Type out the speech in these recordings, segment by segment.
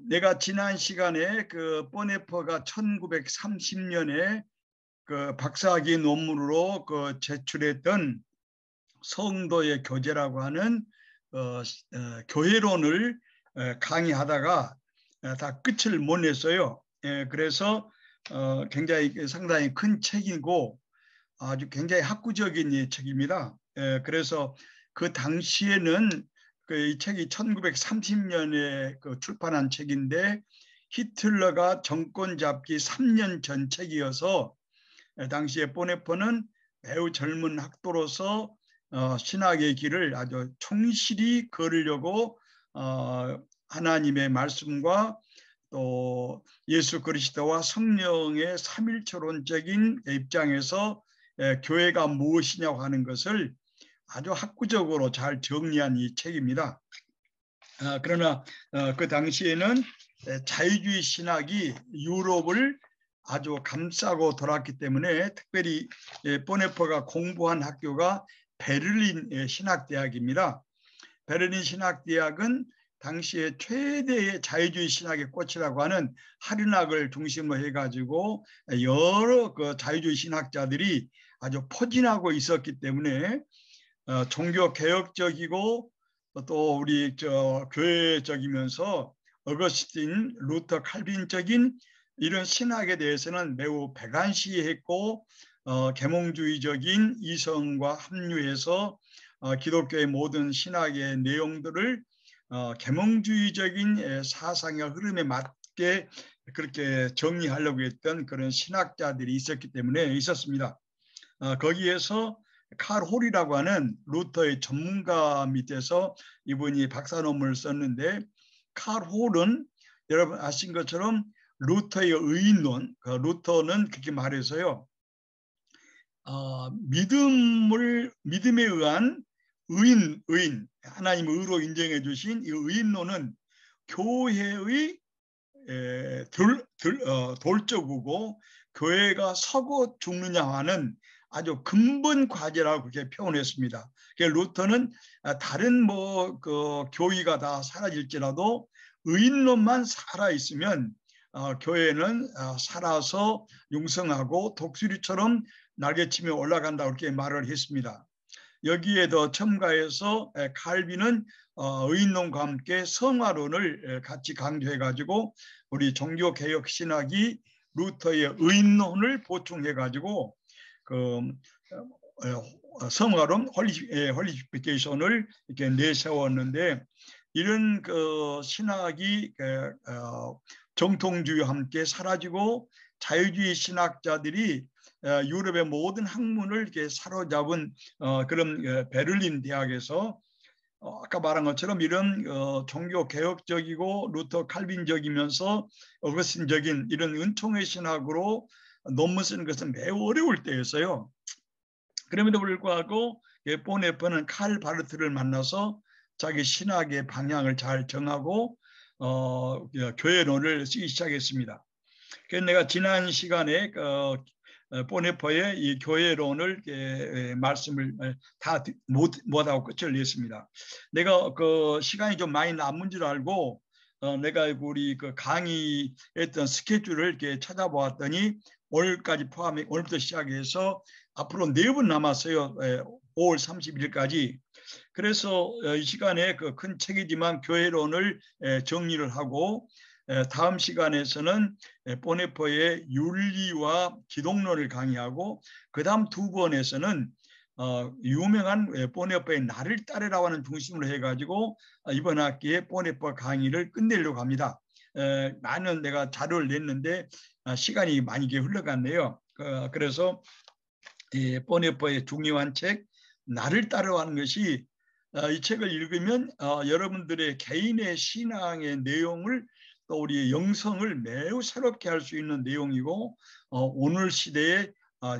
내가 지난 시간에 그 보네퍼가 1930년에 그 박사학위 논문으로 그 제출했던 성도의 교제라고 하는 교회론을 강의하다가 다 끝을 못 냈어요. 그래서 굉장히 상당히 큰 책이고 아주 굉장히 학구적인 책입니다. 그래서 그 당시에는 이 책이 1930년에 출판한 책인데 히틀러가 정권 잡기 3년 전 책이어서 당시에 보네퍼는 매우 젊은 학도로서 신학의 길을 아주 충실히 걸으려고 하나님의 말씀과 또 예수 그리스도와 성령의 삼일초론적인 입장에서 교회가 무엇이냐고 하는 것을 아주 학구적으로 잘 정리한 이 책입니다. 그러나 그 당시에는 자유주의 신학이 유럽을 아주 감싸고 돌았기 때문에 특별히 보네퍼가 공부한 학교가 베를린 신학대학입니다. 베를린 신학대학은 당시에 최대의 자유주의 신학의 꽃이라고 하는 하륜학을 중심으로 해가지고 여러 그 자유주의 신학자들이 아주 포진하고 있었기 때문에 종교 개혁적이고 또 우리 교회적이면서 어거스틴, 루터, 칼빈적인 이런 신학에 대해서는 매우 배관시했고 계몽주의적인 이성과 합류해서 기독교의 모든 신학의 내용들을 계몽주의적인 사상의 흐름에 맞게 그렇게 정리하려고 했던 그런 신학자들이 있었기 때문에 있었습니다. 거기에서 칼 홀이라고 하는 루터의 전문가 밑에서 이분이 박사 논문을 썼는데 칼 홀은 여러분 아신 것처럼 루터의 의인론, 루터는 그렇게 말해서요. 믿음에 의한 의인, 하나님의 의로 인정해 주신 이 의인론은 교회의 돌적이고 교회가 서고 죽느냐 하는 아주 근본 과제라고 그렇게 표현했습니다. 루터는 다른 그 교의가 다 사라질지라도 의인론만 살아 있으면 교회는 살아서 융성하고 독수리처럼 날개치며 올라간다고 그렇게 말을 했습니다. 여기에 더 첨가해서 칼빈은 의인론과 함께 성화론을 같이 강조해가지고 우리 종교개혁 신학이 루터의 의인론을 보충해가지고 그 성화론 홀리피케이션을 이렇게 내세웠는데 이런 그 신학이 정통주의와 함께 사라지고 자유주의 신학자들이 유럽의 모든 학문을 이렇게 사로잡은 그런 베를린 대학에서 아까 말한 것처럼 이런 종교 개혁적이고 루터 칼빈적이면서 어거스틴적인 이런 은총의 신학으로 논문 쓰는 것은 매우 어려울 때였어요. 그럼에도 불구하고 보네퍼는 칼 바르트를 만나서 자기 신학의 방향을 잘 정하고 교회론을 쓰기 시작했습니다. 그래서 내가 지난 시간에 보네퍼의 이 교회론을 말씀을 다 못하고 끝을 냈습니다. 내가 그 시간이 좀 많이 남은 줄 알고 내가 우리 그 강의했던 스케줄을 이렇게 찾아보았더니 오늘까지 포함해 오늘부터 시작해서 앞으로 4번 남았어요. 5월 31일까지. 그래서 이 시간에 그 큰 책이지만 교회론을 정리를 하고 다음 시간에서는 보네퍼의 윤리와 기독론을 강의하고 그 다음 2번에서는 유명한 보네퍼의 나를 따르라고 하는 중심으로 해가지고 이번 학기에 보네퍼 강의를 끝내려고 합니다. 많은 내가 자료를 냈는데 시간이 많이 흘러갔네요. 그래서 보네퍼의 중요한 책 나를 따르라는 것이 이 책을 읽으면 여러분들의 개인의 신앙의 내용을 또 우리의 영성을 매우 새롭게 할 수 있는 내용이고 오늘 시대에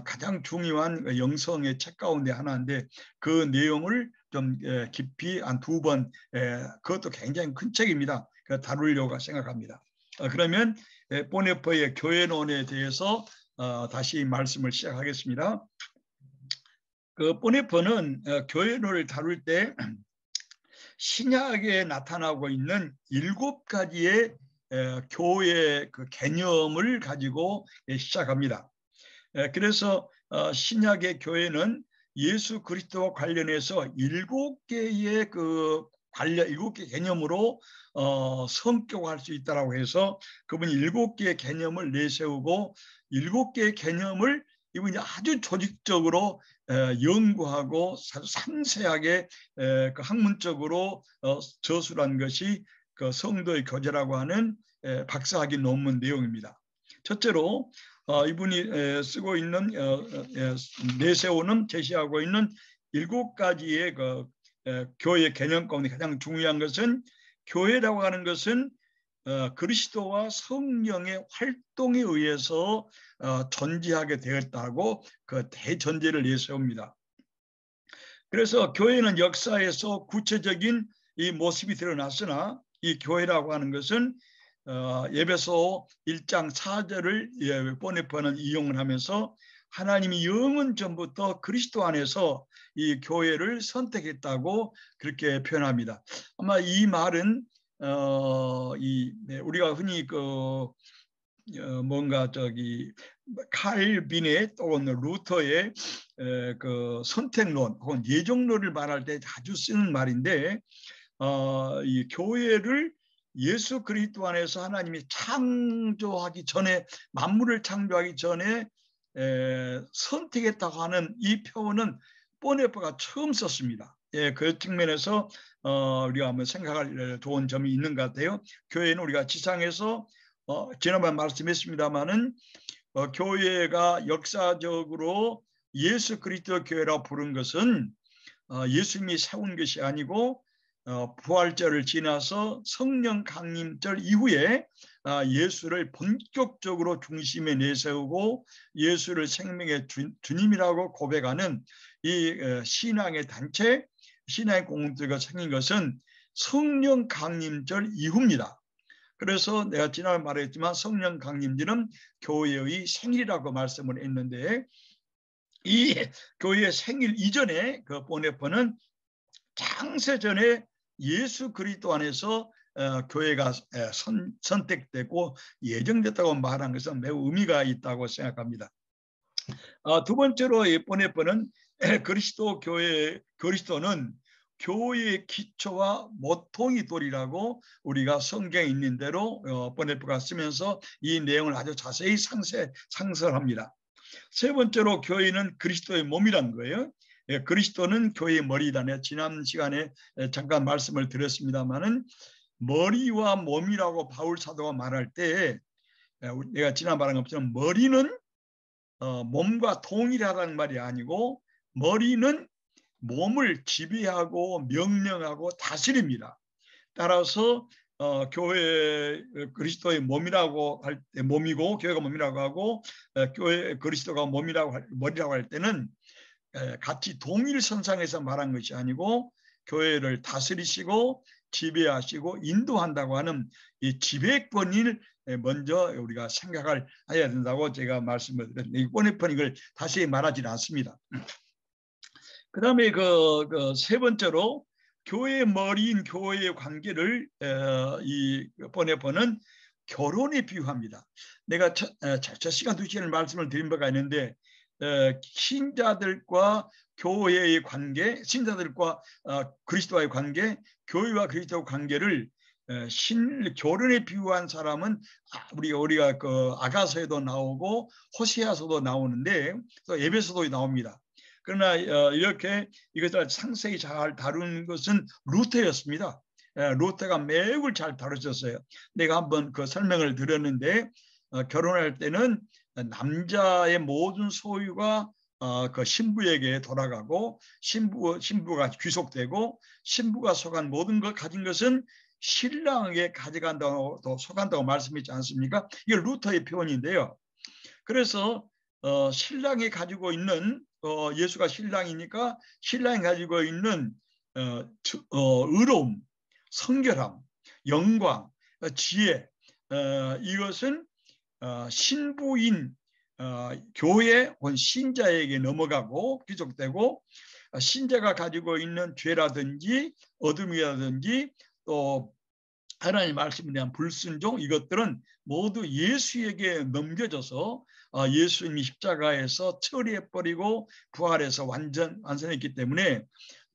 가장 중요한 영성의 책 가운데 하나인데 그 내용을 좀 깊이 한 2번 그것도 굉장히 큰 책입니다. 다루려고 생각합니다. 그러면 보네퍼의 교회론에 대해서 다시 말씀을그 보네퍼는 교회론을 다룰 때 신약에 나타나고 있는 7가지의 교회 그 개념을 가지고 시작합니다. 그래서 신약의 교회는 예수 그리스도와 관련해서 7개의 그 관련 7개 개념으로 성격화할 수 있다라고 해서 그분이 7개의 개념을 내세우고 7개의 개념을 이분이 아주 조직적으로 연구하고 상세하게 그 학문적으로 저술한 것이 그 성도의 교제라고 하는 박사학위 논문 내용입니다. 첫째로 이분이 쓰고 있는 내세우는 제시하고 있는 7가지의 그 교회 개념 가운데 가장 중요한 것은 교회라고 하는 것은 그리스도와 성령의 활동에 의해서 존재하게 되었다고 그 대전제를 내세웁니다. 그래서 교회는 역사에서 구체적인 이 모습이 드러났으나 이 교회라고 하는 것은 에베소 1장 4절을 보네퍼는 이용을 하면서 하나님이 영원 전부터 그리스도 안에서 이 교회를 선택했다고 그렇게 표현합니다. 아마 이 말은 우리가 흔히 뭔가 칼빈의 또는 루터의 그 선택론 혹은 예정론을 말할 때 자주 쓰는 말인데 이 교회를 예수 그리스도 안에서 하나님이 창조하기 전에 만물을 창조하기 전에 선택했다고 하는 이 표현은 보네퍼가 처음 썼습니다. 그 측면에서 우리가 한번 생각할 좋은 점이 있는 것 같아요. 교회는 우리가 지상에서 지난번에 말씀했습니다마는 교회가 역사적으로 예수 그리스도 교회라고 부른 것은 예수님이 세운 것이 아니고 부활절을 지나서 성령 강림절 이후에 예수를 본격적으로 중심에 내세우고 예수를 생명의 주님이라고 고백하는 이 신앙의 단체, 신앙의 공동체가 생긴 것은 성령 강림절 이후입니다. 그래서 내가 지난번에 말했지만 성령 강림절은 교회의 생일이라고 말씀을 했는데 이 교회의 생일 이전에 그 보네퍼는 창세전에 예수 그리스도 안에서 교회가 선택되고 예정됐다고 말한 것은 매우 의미가 있다고 생각합니다. 두 번째로 보네퍼는 그리스도는 교회의 기초와 모통이 도리라고 우리가 성경에 있는 대로 보네퍼가 쓰면서 이 내용을 아주 자세히 상설합니다. 세 번째로 교회는 그리스도의 몸이란 거예요. 그리스도는 교회의 머리다. 지난 시간에 잠깐 말씀을 드렸습니다마는 머리와 몸이라고 바울 사도가 말할 때 내가 지난 말한 것처럼 머리는 몸과 동일하다는 말이 아니고 머리는 몸을 지배하고 명령하고 다스립니다. 따라서 교회 그리스도의 몸이라고 할 때 몸이고 교회가 몸이라고 하고 교회 그리스도가 머리라고 할 때는 같이 동일 선상에서 말한 것이 아니고 교회를 다스리시고 지배하시고 인도한다고 하는 이 지배권을 먼저 우리가 생각을 해야 된다고 제가 말씀을 드렸는데 보네퍼는 이걸 다시 말하지는 않습니다. 그 다음에 세 번째로 교회의 머리인 교회의 관계를 이 보네퍼는 결혼에 비유합니다. 내가 첫 시간 2시간을 말씀을 드린 바가 있는데 신자들과 교회의 관계, 신자들과 그리스도와의 관계, 교회와 그리스도의 관계를 결혼에 비유한 사람은 우리가 그 아가서에도 나오고 호세아서도 나오는데 또 에베소도 나옵니다. 그러나 이렇게 이것을 상세히 잘 다루는 것은 루터였습니다. 루터가 매우 잘 다루셨어요. 내가 한번 그 설명을 드렸는데 결혼할 때는 남자의 모든 소유가 그 신부에게 돌아가고 신부가 귀속되고 신부가 속한 모든 걸 가진 것은 신랑에게 가져간다고 속한다고 말씀했지 않습니까? 이게 루터의 표현인데요. 그래서 신랑이 가지고 있는 예수가 신랑이니까 신랑이 가지고 있는 의로움, 성결함, 영광, 지혜 이것은 신부인 교회 혹은 신자에게 넘어가고 귀속되고 신자가 가지고 있는 죄라든지 어둠이라든지 또 하나님의 말씀에 대한 불순종, 이것들은 모두 예수에게 넘겨져서 예수님이 십자가에서 처리해버리고 부활해서 완성했기 때문에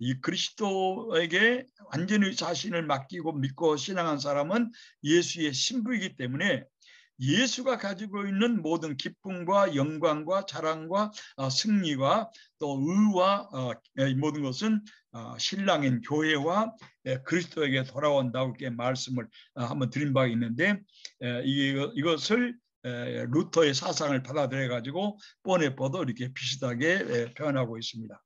이 그리스도에게 완전히 자신을 맡기고 믿고 신앙한 사람은 예수의 신부이기 때문에 예수가 가지고 있는 모든 기쁨과 영광과 자랑과 승리와 또 의와 모든 것은 신랑인 교회와 그리스도에게 돌아온다고 이렇게 말씀을 한번 드린 바가 있는데, 이것을 루터의 사상을 받아들여 가지고 보네포도 이렇게 비슷하게 표현하고 있습니다.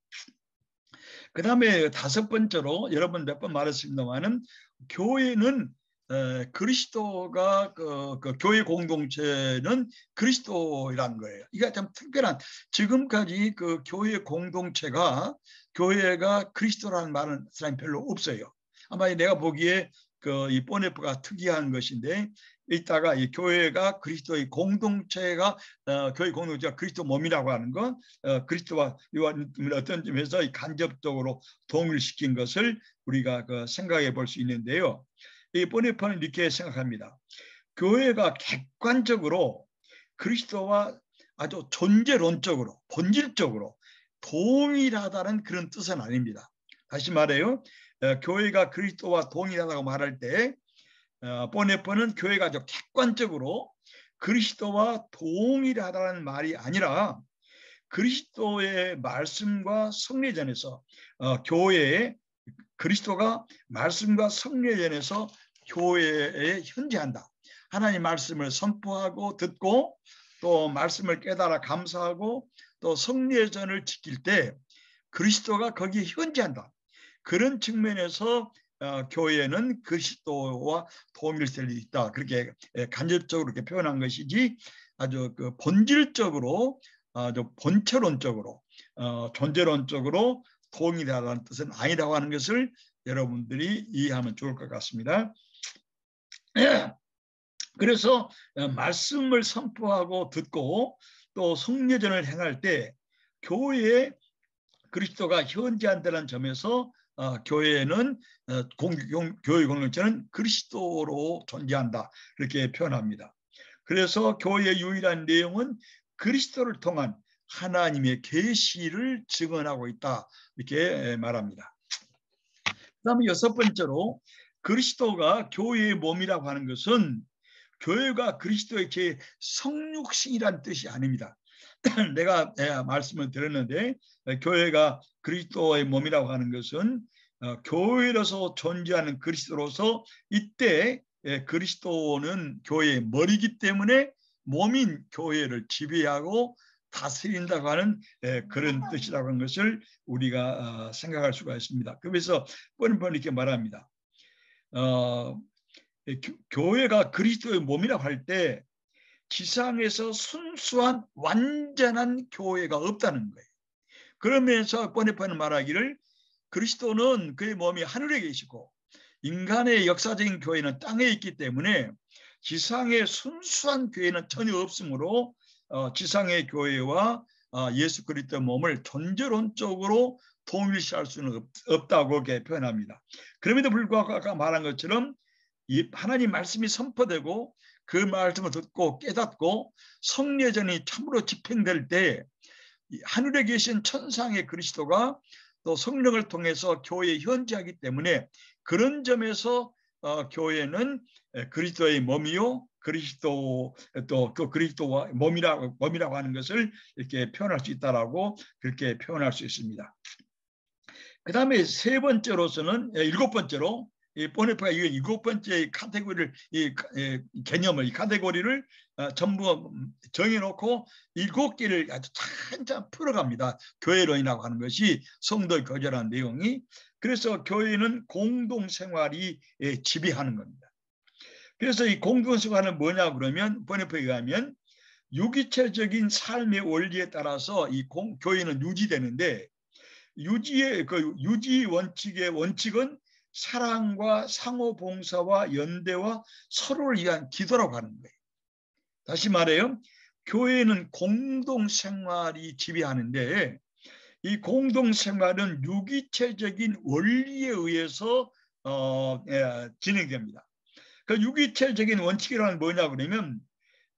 그 다음에 다섯 번째로 여러분 몇 번 말했습니다만은, 교회는 그리스도가 그 교회 공동체는 그리스도라는 거예요. 이게 참 특별한, 지금까지 그 교회 공동체가 교회가 그리스도라는 말은 사람이 별로 없어요. 아마 내가 보기에 이 보네포가 특이한 것인데, 이따가 이 교회가 그리스도의 공동체가 교회 공동체가 그리스도 몸이라고 하는 건 그리스도와 어떤 점에서 간접적으로 동일시킨 것을 우리가 생각해 볼 수 있는데요. 이 보네포는 이렇게 생각합니다. 교회가 객관적으로 그리스도와 아주 존재론적으로 본질적으로 동일하다는 그런 뜻은 아닙니다. 다시 말해요. 교회가 그리스도와 동일하다고 말할 때 보네포는 교회가 아주 객관적으로 그리스도와 동일하다는 말이 아니라 그리스도의 말씀과 성례전에서 교회에 그리스도가 말씀과 성례전에서 교회에 현재한다. 하나님 말씀을 선포하고 듣고 또 말씀을 깨달아 감사하고 또 성례전을 지킬 때 그리스도가 거기에 현재한다. 그런 측면에서 교회는 그리스도와 동일성이 있다. 그렇게 간접적으로 이렇게 표현한 것이지 아주 본질적으로 아주 본체론적으로 존재론적으로 동일하다는 뜻은 아니라고 하는 것을 여러분들이 이해하면 좋을 것 같습니다. 그래서 말씀을 선포하고 듣고 또 성례전을 행할 때 교회에 그리스도가 현재한다는 점에서 교회는 교회 공동체는 그리스도로 존재한다, 이렇게 표현합니다. 그래서 교회의 유일한 내용은 그리스도를 통한 하나님의 계시를 증언하고 있다, 이렇게 말합니다. 그다음에 여섯 번째로 그리스도가 교회의 몸이라고 하는 것은 교회가 그리스도의 제 성육신이란 뜻이 아닙니다. 내가 말씀을 드렸는데 교회가 그리스도의 몸이라고 하는 것은 교회로서 존재하는 그리스도로서 이때 그리스도는 교회의 머리이기 때문에 몸인 교회를 지배하고 다스린다고 하는 그런 뜻이라고 하는 것을 우리가 생각할 수가 있습니다. 그래서 뻔뻔히 이렇게 말합니다. 교회가 그리스도의 몸이라고 할 때 지상에서 순수한 완전한 교회가 없다는 거예요. 그러면서 보네포는 말하기를 그리스도는 그의 몸이 하늘에 계시고 인간의 역사적인 교회는 땅에 있기 때문에 지상의 순수한 교회는 전혀 없으므로 지상의 교회와 예수 그리스도의 몸을 존재론적으로 동일시할 수는 없다고 그렇게 표현합니다. 그럼에도 불구하고 아까 말한 것처럼 하나님 말씀이 선포되고 그 말씀을 듣고 깨닫고 성례전이 참으로 집행될 때 하늘에 계신 천상의 그리스도가 또 성령을 통해서 교회에 현재하기 때문에 그런 점에서 교회는 그리스도의 몸이요 그리스도 또 그 그리스도와 몸이라고 하는 것을 이렇게 표현할 수 있다라고 그렇게 표현할 수 있습니다. 그 다음에 세 번째로서는 일곱 번째로 보네포가 이 일곱 번째 카테고리를 개념을 이 카테고리를 전부 정해놓고 일곱 개를 아주 찬찬 풀어갑니다. 교회론이라고 하는 것이 성도의 거절한 내용이. 그래서 교회는 공동생활이 지배하는 겁니다. 그래서 이 공동생활은 뭐냐 그러면 보네포에 의하면 유기체적인 삶의 원리에 따라서 이 교회는 유지되는데 유지의 유지 원칙의 원칙은 사랑과 상호봉사와 연대와 서로를 위한 기도라고 하는 거예요. 다시 말해요. 교회는 공동생활이 지배하는데 이 공동생활은 유기체적인 원리에 의해서 진행됩니다. 그 유기체적인 원칙이란 뭐냐 그러면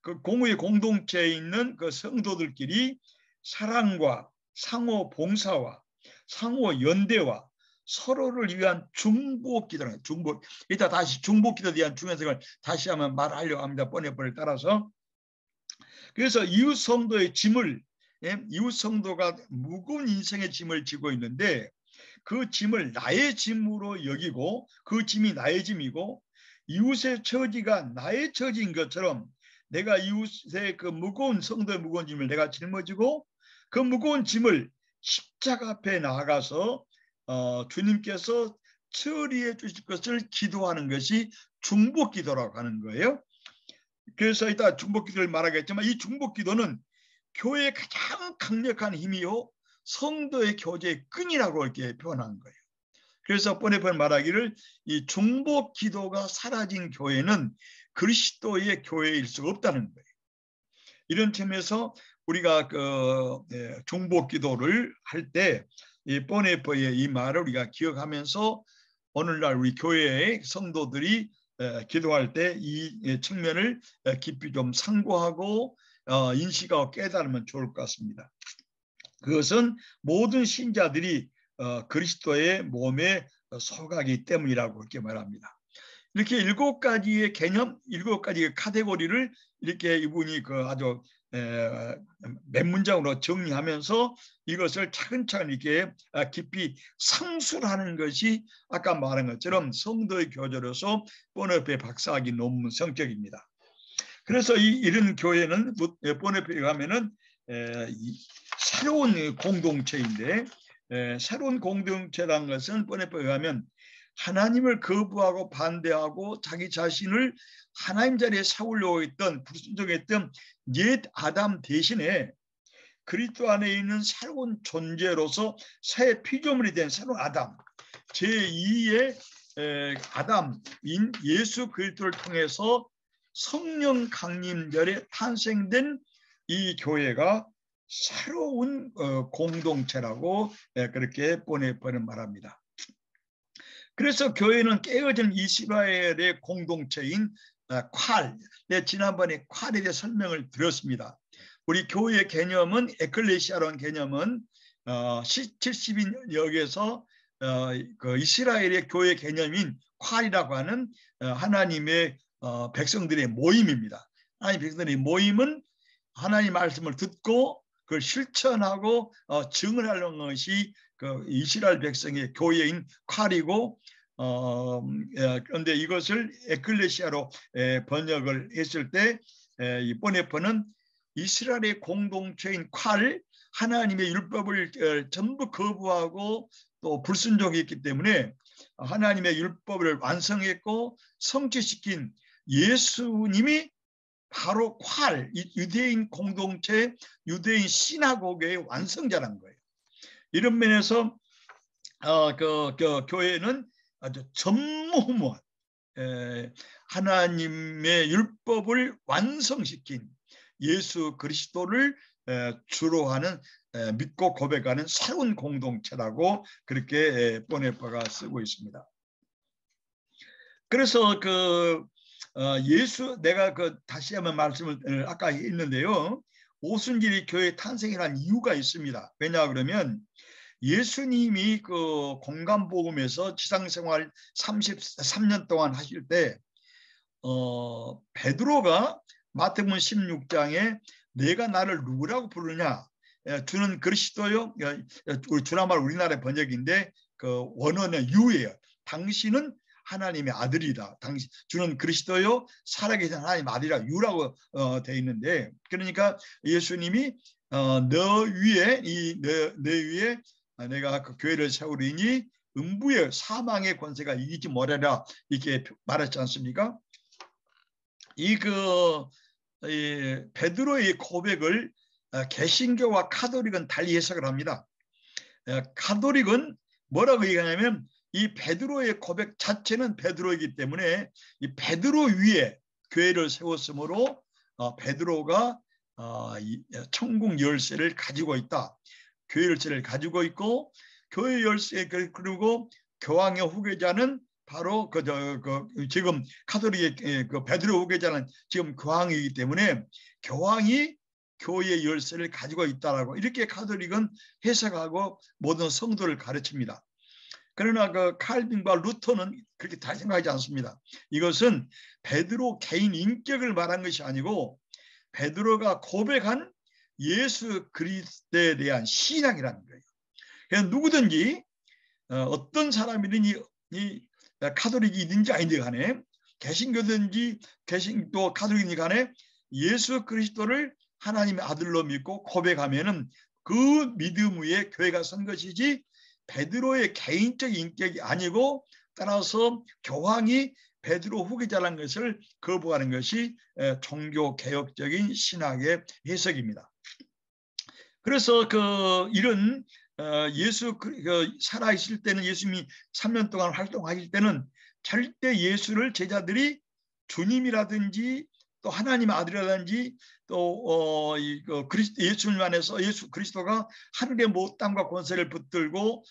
그 공의 공동체에 있는 그 성도들끼리 사랑과 상호 봉사와 상호 연대와 서로를 위한 중보 기도는 중보. 이따 다시 중보 기도에 대한 중요성을 다시 한번 말하려고 합니다. 뻔해버를 따라서. 그래서 이웃 성도의 짐을 이웃 성도가 무거운 인생의 짐을 지고 있는데 그 짐을 나의 짐으로 여기고 그 짐이 나의 짐이고 이웃의 처지가 나의 처지인 것처럼 내가 이웃의 그 무거운 성도의 무거운 짐을 내가 짊어지고 그 무거운 짐을 십자가 앞에 나아가서 주님께서 처리해 주실 것을 기도하는 것이 중보기도라고 하는 거예요. 그래서 이따 중보기도를 말하겠지만 이 중보기도는 교회의 가장 강력한 힘이요 성도의 교제의 끈이라고 이렇게 표현한 거예요. 그래서 뻔뻔 말하기를 이 중보기도가 사라진 교회는 그리스도의 교회일 수 없다는 거예요. 이런 점에서 우리가 그 중보기도를 할 때 이 뻔뻔의 이 말을 우리가 기억하면서 오늘날 우리 교회의 성도들이 기도할 때 이 측면을 깊이 좀 상고하고 인식하고 깨달으면 좋을 것 같습니다. 그것은 모든 신자들이 그리스도의 몸에 속하기 때문이라고 이렇게 말합니다. 이렇게 7가지의 개념, 7가지의 카테고리를 이렇게 이분이 그 아주 몇 문장으로 정리하면서 이것을 차근차근 이렇게 깊이 상술하는 것이 아까 말한 것처럼 성도의 교제로서 뻔뻔의 박사학위 논문 성격입니다. 그래서 이런 교회는 뻔뻔에 가면은 새로운 공동체인데 새로운 공동체라는 것은 뻔뻔에 가면 하나님을 거부하고 반대하고 자기 자신을 하나님 자리에 세우려고 했던 불순종했던 옛 아담 대신에 그리스도 안에 있는 새로운 존재로서 새 피조물이 된 새로운 아담 제2의 아담인 예수 그리스도를 통해서 성령 강림절에 탄생된 이 교회가 새로운 공동체라고 그렇게 뻔뻔히 말합니다. 그래서 교회는 깨어진 이스라엘의 공동체인 콸, 지난번에 콸에 대해 설명을 드렸습니다. 우리 교회의 개념은 에클레시아라는 개념은 70인역에서 그 이스라엘의 교회 개념인 콸이라고 하는 하나님의 백성들의 모임입니다. 하나님 백성들의 모임은 하나님 말씀을 듣고 그걸 실천하고 증언하는 것이 그 이스라엘 백성의 교회인 콸이고 그런데 이것을 에클레시아로 번역을 했을 때 이 뻔뻔은 이스라엘의 공동체인 콸 하나님의 율법을 전부 거부하고 또 불순종했기 때문에 하나님의 율법을 완성했고 성취시킨 예수님이 바로 콸 유대인 공동체 유대인 시나고그의 완성자란 거예요. 이런 면에서 그 교회는 아주 전무후무한 하나님의 율법을 완성시킨 예수 그리스도를 주로 하는 믿고 고백하는 새로운 공동체라고 그렇게 뻔뻔가 쓰고 있습니다. 그래서 그 예수 내가 그 다시 한번 말씀을 아까 했는데요. 오순절이 교회 탄생이라는 이유가 있습니다. 왜냐 그러면 예수님이 그 공간복음에서 지상생활 33년 동안 하실 때 베드로가 마태복음 16장에 내가 나를 누구라고 부르냐 주는 그리스도요. 주나말 우리나라의 번역인데 그 원어는 유예요. 당신은 하나님의 아들이다. 주는 그리스도요. 살아계신 하나님의 아들이라 유라고 되어 있는데 그러니까 예수님이 너 위에 내 위에 내가 그 교회를 세우리니 음부의 사망의 권세가 이기지 못하라 이렇게 말했지 않습니까? 이 베드로의 고백을 개신교와 카톨릭은 달리 해석을 합니다. 카톨릭은 뭐라고 얘기하냐면 이 베드로의 고백 자체는 베드로이기 때문에 이 베드로 위에 교회를 세웠으므로 베드로가 천국 열쇠를 가지고 있다. 교회 열쇠를 가지고 있고, 교회 열쇠 그리고 교황의 후계자는 바로 지금 카톨릭의 그 베드로 후계자는 지금 교황이기 때문에 교황이 교회의 열쇠를 가지고 있다라고 이렇게 카톨릭은 해석하고 모든 성도를 가르칩니다. 그러나 그 칼빈과 루터는 그렇게 다 생각하지 않습니다. 이것은 베드로 개인 인격을 말한 것이 아니고 베드로가 고백한 예수 그리스도에 대한 신앙이라는 거예요. 그냥 누구든지 어떤 사람이든지 카톨릭이든지 아닌지 간에 개신교든지 개신교 카톨릭이든지 간에 예수 그리스도를 하나님의 아들로 믿고 고백하면은 그 믿음 위에 교회가 선 것이지 베드로의 개인적 인격이 아니고, 따라서 교황이 베드로 후계자라는 것을 거부하는 것이 종교 개혁적인 신학의 해석입니다. 그래서 이런 예수 살아 있을 때는, 예수님이 3년 동안 활동하실 때는 절대 예수를 제자들이 주님이라든지 또 하나님의 아들이라든지 또 예수님 안에서 예수 그리스도가 하늘의 모든 땅과 권세를 붙들고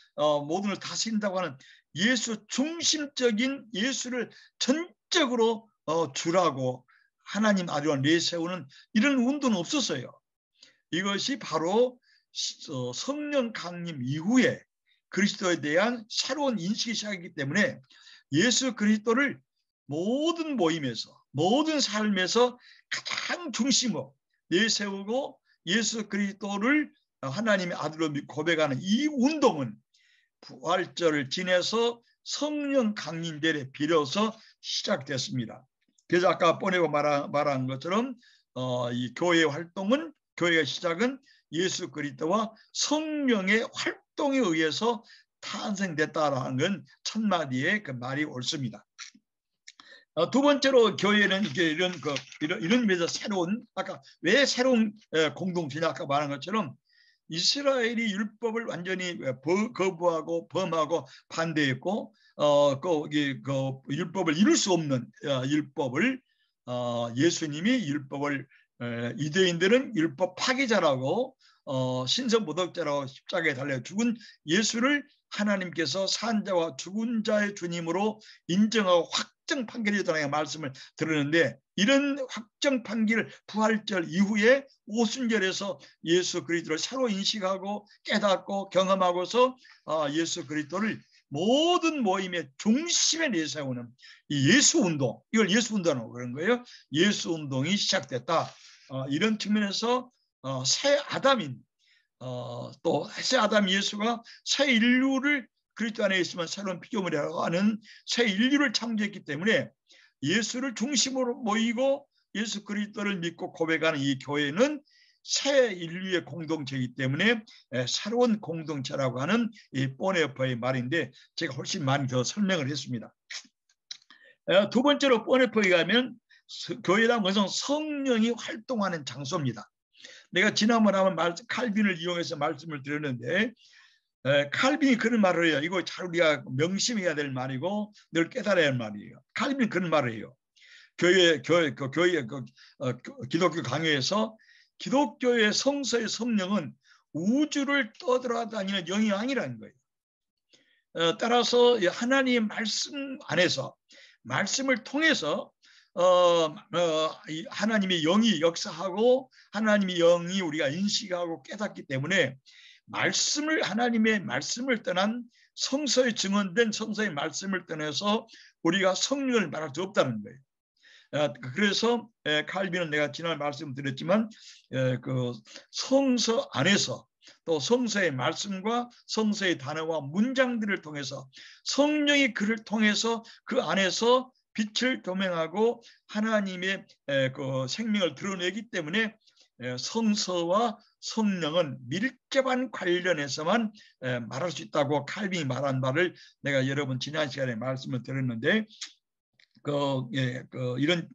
모든 걸 다스린다고 하는 예수 중심적인, 예수를 전적으로 주라고 하나님 아들로 내세우는 이런 운동은 없었어요. 이것이 바로 성령 강림 이후에 그리스도에 대한 새로운 인식이 시작이기 때문에 예수 그리스도를 모든 모임에서, 모든 삶에서 가장 중심으로 내세우고 예수 그리스도를 하나님의 아들로 고백하는 이 운동은 부활절을 지내서 성령 강림절에 비로소 시작됐습니다. 그래서 아까 뽀네가 말한 것처럼 이 교회의 활동은, 교회의 시작은 예수 그리스도와 성령의 활동에 의해서 탄생됐다라는 건 첫마디의 그 말이 옳습니다. 두 번째로 교회는 이런 면에서 새로운, 아까 왜 새로운 공동체냐, 아까 말한 것처럼 이스라엘이 율법을 완전히 거부하고 범하고 반대했고 율법을 이룰 수 없는 율법을 예수님이 율법을 유대인들은 율법 파기자라고 신성모독자라고 십자가에 달려 죽은 예수를 하나님께서 산자와 죽은 자의 주님으로 인정하고 확정 판결이었다는 말씀을 들었는데, 이런 확정 판결 부활절 이후에 오순절에서 예수 그리스도를 새로 인식하고 깨닫고 경험하고서 예수 그리스도를 모든 모임의 중심에 내세우는 이 예수운동, 이걸 예수운동이라고 그런 거예요. 예수운동이 시작됐다. 이런 측면에서 새 아담인 또 새 아담 예수가 새 인류를 그리스도 안에 있으면 새로운 피조물이라고 하는 새 인류를 창조했기 때문에 예수를 중심으로 모이고 예수 그리스도를 믿고 고백하는 이 교회는 새 인류의 공동체이기 때문에 새로운 공동체라고 하는 이 보네퍼의 말인데, 제가 훨씬 많이 더 설명을 했습니다. 두 번째로 보네퍼에 가면 교회란 것은 성령이 활동하는 장소입니다. 내가 지난번에 한번 칼빈을 이용해서 말씀을 드렸는데, 칼빈이 그런 말을 해요. 이거 잘 우리가 명심해야 될 말이고 늘 깨달아야 할 말이에요. 칼빈이 그런 말을 해요. 기독교 강요에서 기독교의 성서의 성령은 우주를 떠돌아다니는 영이 아니라는 거예요. 따라서 하나님의 말씀 안에서, 말씀을 통해서 하나님의 영이 역사하고 하나님의 영이 우리가 인식하고 깨닫기 때문에 하나님의 말씀을 떠난, 성서에 증언된 성서의 말씀을 떠나서 우리가 성령을 말할 수 없다는 거예요. 그래서 칼빈은 내가 지난 말씀드렸지만 그 성서 안에서 또 성서의 말씀과 성서의 단어와 문장들을 통해서 성령이 그를 통해서 그 안에서 빛을 조명하고 하나님의 그 생명을 드러내기 때문에 성서와 성령은 밀접한 관련해서만 말할 수 있다고 칼빈이 말한 말을 내가 여러분 지난 시간에 말씀을 드렸는데, 이런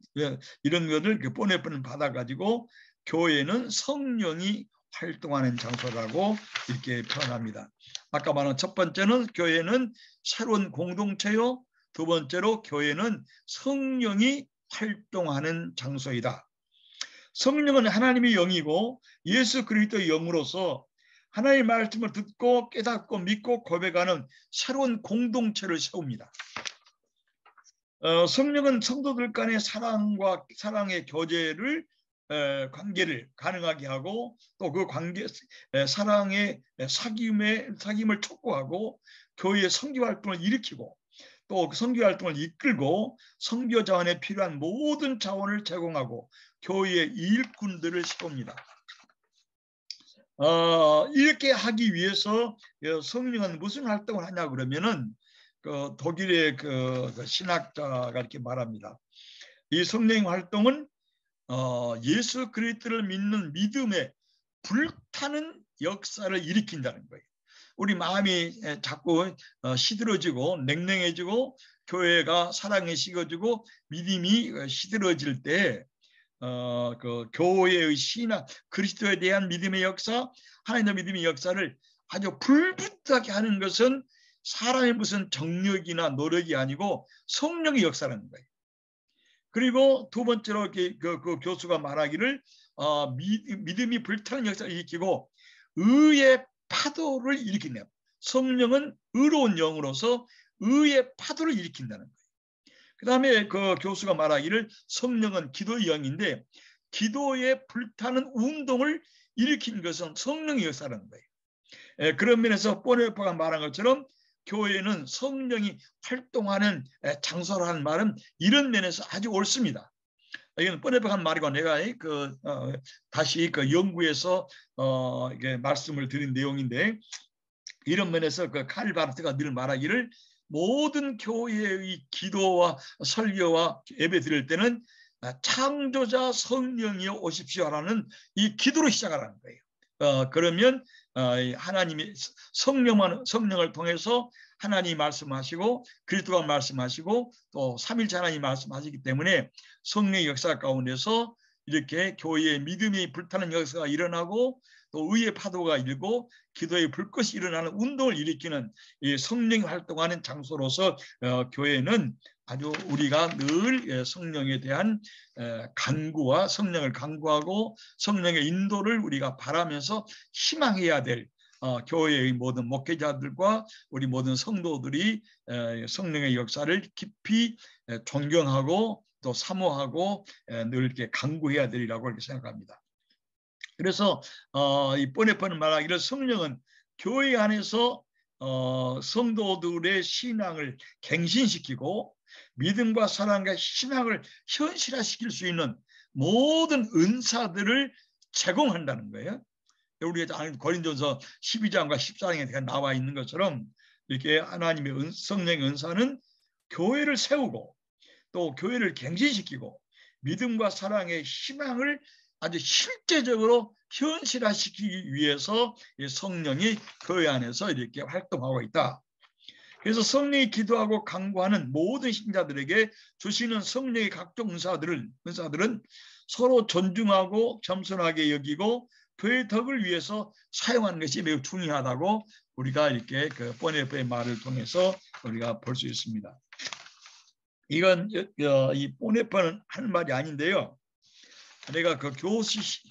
것을 보내보는 받아가지고 교회는 성령이 활동하는 장소라고 이렇게 표현합니다. 아까 말한 첫 번째는 교회는 새로운 공동체요. 두 번째로 교회는 성령이 활동하는 장소이다. 성령은 하나님의 영이고 예수 그리스도의 영으로서 하나님의 말씀을 듣고 깨닫고 믿고 고백하는 새로운 공동체를 세웁니다. 성령은 성도들 간의 사랑의 교제를 관계를 가능하게 하고 또 그 관계 사랑의 사귐을 촉구하고 교회의 선교 활동을 일으키고 또 선교 활동을 이끌고 선교 자원에 필요한 모든 자원을 제공하고 교회의 일꾼들을 세웁니다. 이렇게 하기 위해서 성령은 무슨 활동을 하냐 그러면은 그 독일의 그 신학자가 이렇게 말합니다. 이 성령의 활동은 예수 그리스도를 믿는 믿음에 불타는 역사를 일으킨다는 거예요. 우리 마음이 자꾸 시들어지고 냉랭해지고 교회가 사랑에 식어지고 믿음이 시들어질 때 그 교회의 신앙, 그리스도에 대한 믿음의 역사, 하나님의 믿음의 역사를 아주 불붙게 하는 것은 사람의 무슨 정력이나 노력이 아니고 성령의 역사라는 거예요. 그리고 두 번째로 그 교수가 말하기를 믿음이 불타는 역사를 일으키고 의의 파도를 일으킨다. 성령은 의로운 영으로서 의의 파도를 일으킨다는 거예요. 그 다음에 그 교수가 말하기를 성령은 기도의 영인데 기도에 불타는 운동을 일으킨 것은 성령의 역사라는 거예요. 그런 면에서 보네파가 말한 것처럼 교회는 성령이 활동하는 장소라는 말은 이런 면에서 아주 옳습니다. 이건 뻔뻔한 말이고 내가 다시 그 연구해서 이게 말씀을 드린 내용인데 이런 면에서 그 칼 바르트가 늘 말하기를 모든 교회의 기도와 설교와 예배 드릴 때는 창조자 성령이여 오십시오라는 이 기도로 시작하라는 거예요. 그러면 하나님이 성령을 통해서 하나님이 말씀하시고 그리스도가 말씀하시고 또 삼일체 하나님이 말씀하시기 때문에 성령의 역사 가운데서 이렇게 교회의 믿음이 불타는 역사가 일어나고 또 의의 파도가 일고 기도의 불꽃이 일어나는 운동을 일으키는 이 성령이 활동하는 장소로서 교회는 아주 우리가 늘 성령에 대한 간구와 성령을 간구하고 성령의 인도를 우리가 바라면서 희망해야 될 교회의 모든 목회자들과 우리 모든 성도들이 성령의 역사를 깊이 존경하고 또 사모하고 늘 이렇게 간구해야 되리라고 이렇게 생각합니다. 그래서 이 뻔뻔한 말하기를 성령은 교회 안에서 성도들의 신앙을 갱신시키고 믿음과 사랑과 희망을 현실화시킬 수 있는 모든 은사들을 제공한다는 거예요. 우리가 아는 고린도서 12장과 14장에 나와 있는 것처럼 이렇게 하나님의 성령의 은사는 교회를 세우고 또 교회를 갱신시키고 믿음과 사랑의 희망을 아주 실제적으로 현실화시키기 위해서 성령이 교회 안에서 이렇게 활동하고 있다. 그래서 성령이 기도하고 간구하는 모든 신자들에게 주시는 성령의 각종 은사들은 서로 존중하고 겸손하게 여기고 교회의 덕을 위해서 사용하는 것이 매우 중요하다고 우리가 이렇게 그 보네파의 말을 통해서 우리가 볼 수 있습니다. 이건 이 보네파는 하는 말이 아닌데요. 내가 그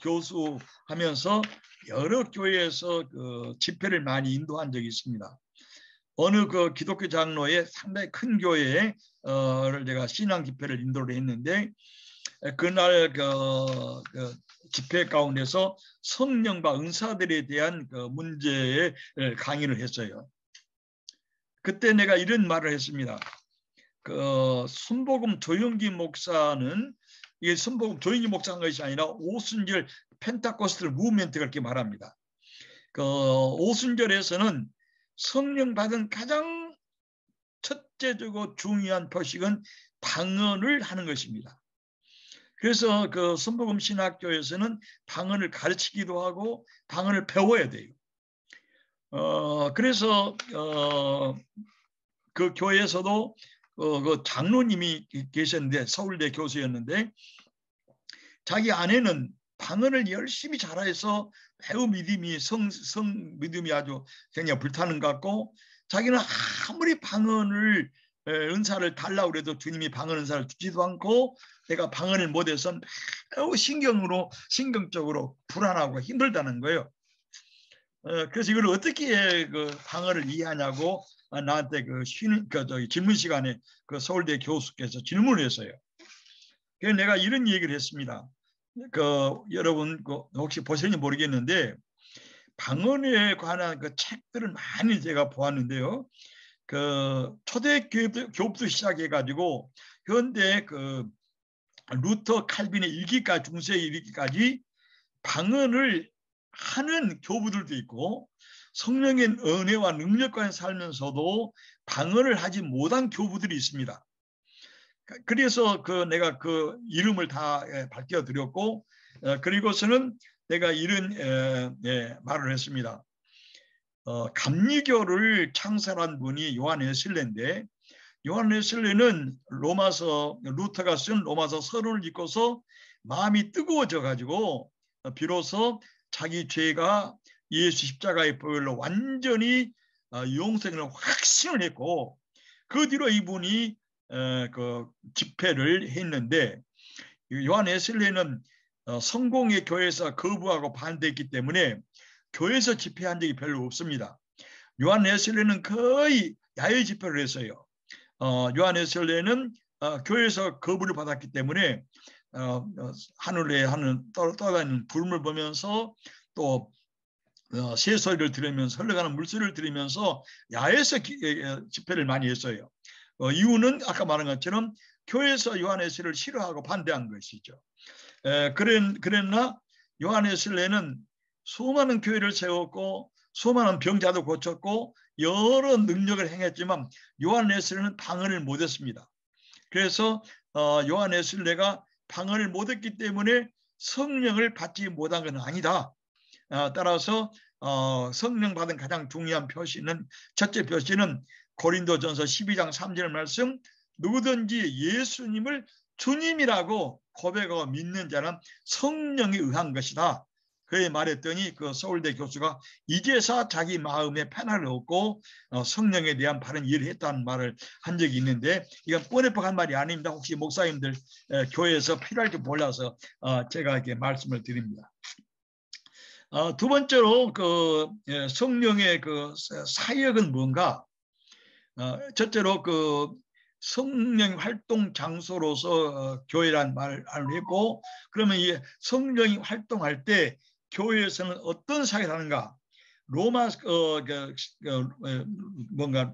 교수하면서 여러 교회에서 그 집회를 많이 인도한 적이 있습니다. 어느 그 기독교 장로의 상당히 큰 교회에 제가 신앙 집회를 인도를 했는데 그날 그 집회 가운데서 성령과 은사들에 대한 그 문제에 강의를 했어요. 그때 내가 이런 말을 했습니다. 그 순복음 조영기 목사는 이게 순복음 조영기 목사한 것이 아니라 오순절 펜타코스탈 무브먼트가 그렇게 말합니다. 그 오순절에서는 성령 받은 가장 첫째적으로 중요한 표식은 방언을 하는 것입니다. 그래서 그 순복음 신학교에서는 방언을 가르치기도 하고 방언을 배워야 돼요. 그래서 그 교회에서도 그 장로님이 계셨는데 서울대 교수였는데 자기 아내는 방언을 열심히 잘해서 매우 믿음이 믿음이 아주 굉장히 불타는 것 같고 자기는 아무리 방언을 은사를 달라고 그래도 주님이 방언 은사를 주지도 않고 내가 방언을 못해서 매우 신경적으로 불안하고 힘들다는 거예요. 그래서 이걸 어떻게 그 방언을 이해하냐고 나한테 질문 시간에 그 서울대 교수께서 질문을 했어요. 그래서 내가 이런 얘기를 했습니다. 여러분 혹시 보셨는지 모르겠는데 방언에 관한 그 책들을 많이 제가 보았는데요. 초대 교부터 시작해가지고 현대 루터 칼빈의 일기까지 중세 일기까지 방언을 하는 교부들도 있고 성령의 은혜와 능력과 살면서도 방언을 하지 못한 교부들이 있습니다. 그래서 내가 그 이름을 다 밝혀드렸고 그리고서는 내가 이런 말을 했습니다. 감리교를 창설한 분이 요한 웨슬레인데 요한 웨슬레는 루터가 쓴 로마서 서론을 읽고서 마음이 뜨거워져 가지고 비로소 자기 죄가 예수 십자가의 보혈로 완전히 용서를 확신을 했고 그 뒤로 이분이 집회를 했는데 요한 웨슬레는 성공의 교회에서 거부하고 반대했기 때문에 교회에서 집회한 적이 별로 없습니다. 요한 웨슬레는 거의 야외 집회를 했어요. 요한 웨슬레는 교회에서 거부를 받았기 때문에 하늘에 떠다니는 구름을 보면서 또 새소리를 들으면서 흘러가는 물소리를 들으면서 야외에서 집회를 많이 했어요. 이유는 아까 말한 것처럼 교회에서 요한 웨슬레를 싫어하고 반대한 것이죠. 그랬나 요한 웨슬레는 수많은 교회를 세웠고 수많은 병자도 고쳤고 여러 능력을 행했지만 요한 웨슬레는 방언을 못했습니다. 그래서 요한 웨슬레가 방언을 못했기 때문에 성령을 받지 못한 건 아니다. 따라서 성령 받은 가장 중요한 표시는 첫째 표시는 고린도전서 12장 3절 말씀 누구든지 예수님을 주님이라고 고백하고 믿는 자는 성령에 의한 것이다. 그에 말했더니 그 서울대 교수가 이제서 자기 마음에 편안을 얻고 성령에 대한 바른 이해를 했다는 말을 한 적이 있는데 이건 뻔뻔한 말이 아닙니다. 혹시 목사님들 교회에서 필요할지 몰라서 제가 이렇게 말씀을 드립니다. 두 번째로 성령의 사역은 뭔가? 첫째로 성령 활동 장소로서 교회란 말을 했고 그러면 이 성령이 활동할 때 교회에서는 어떤 사역을 하는가?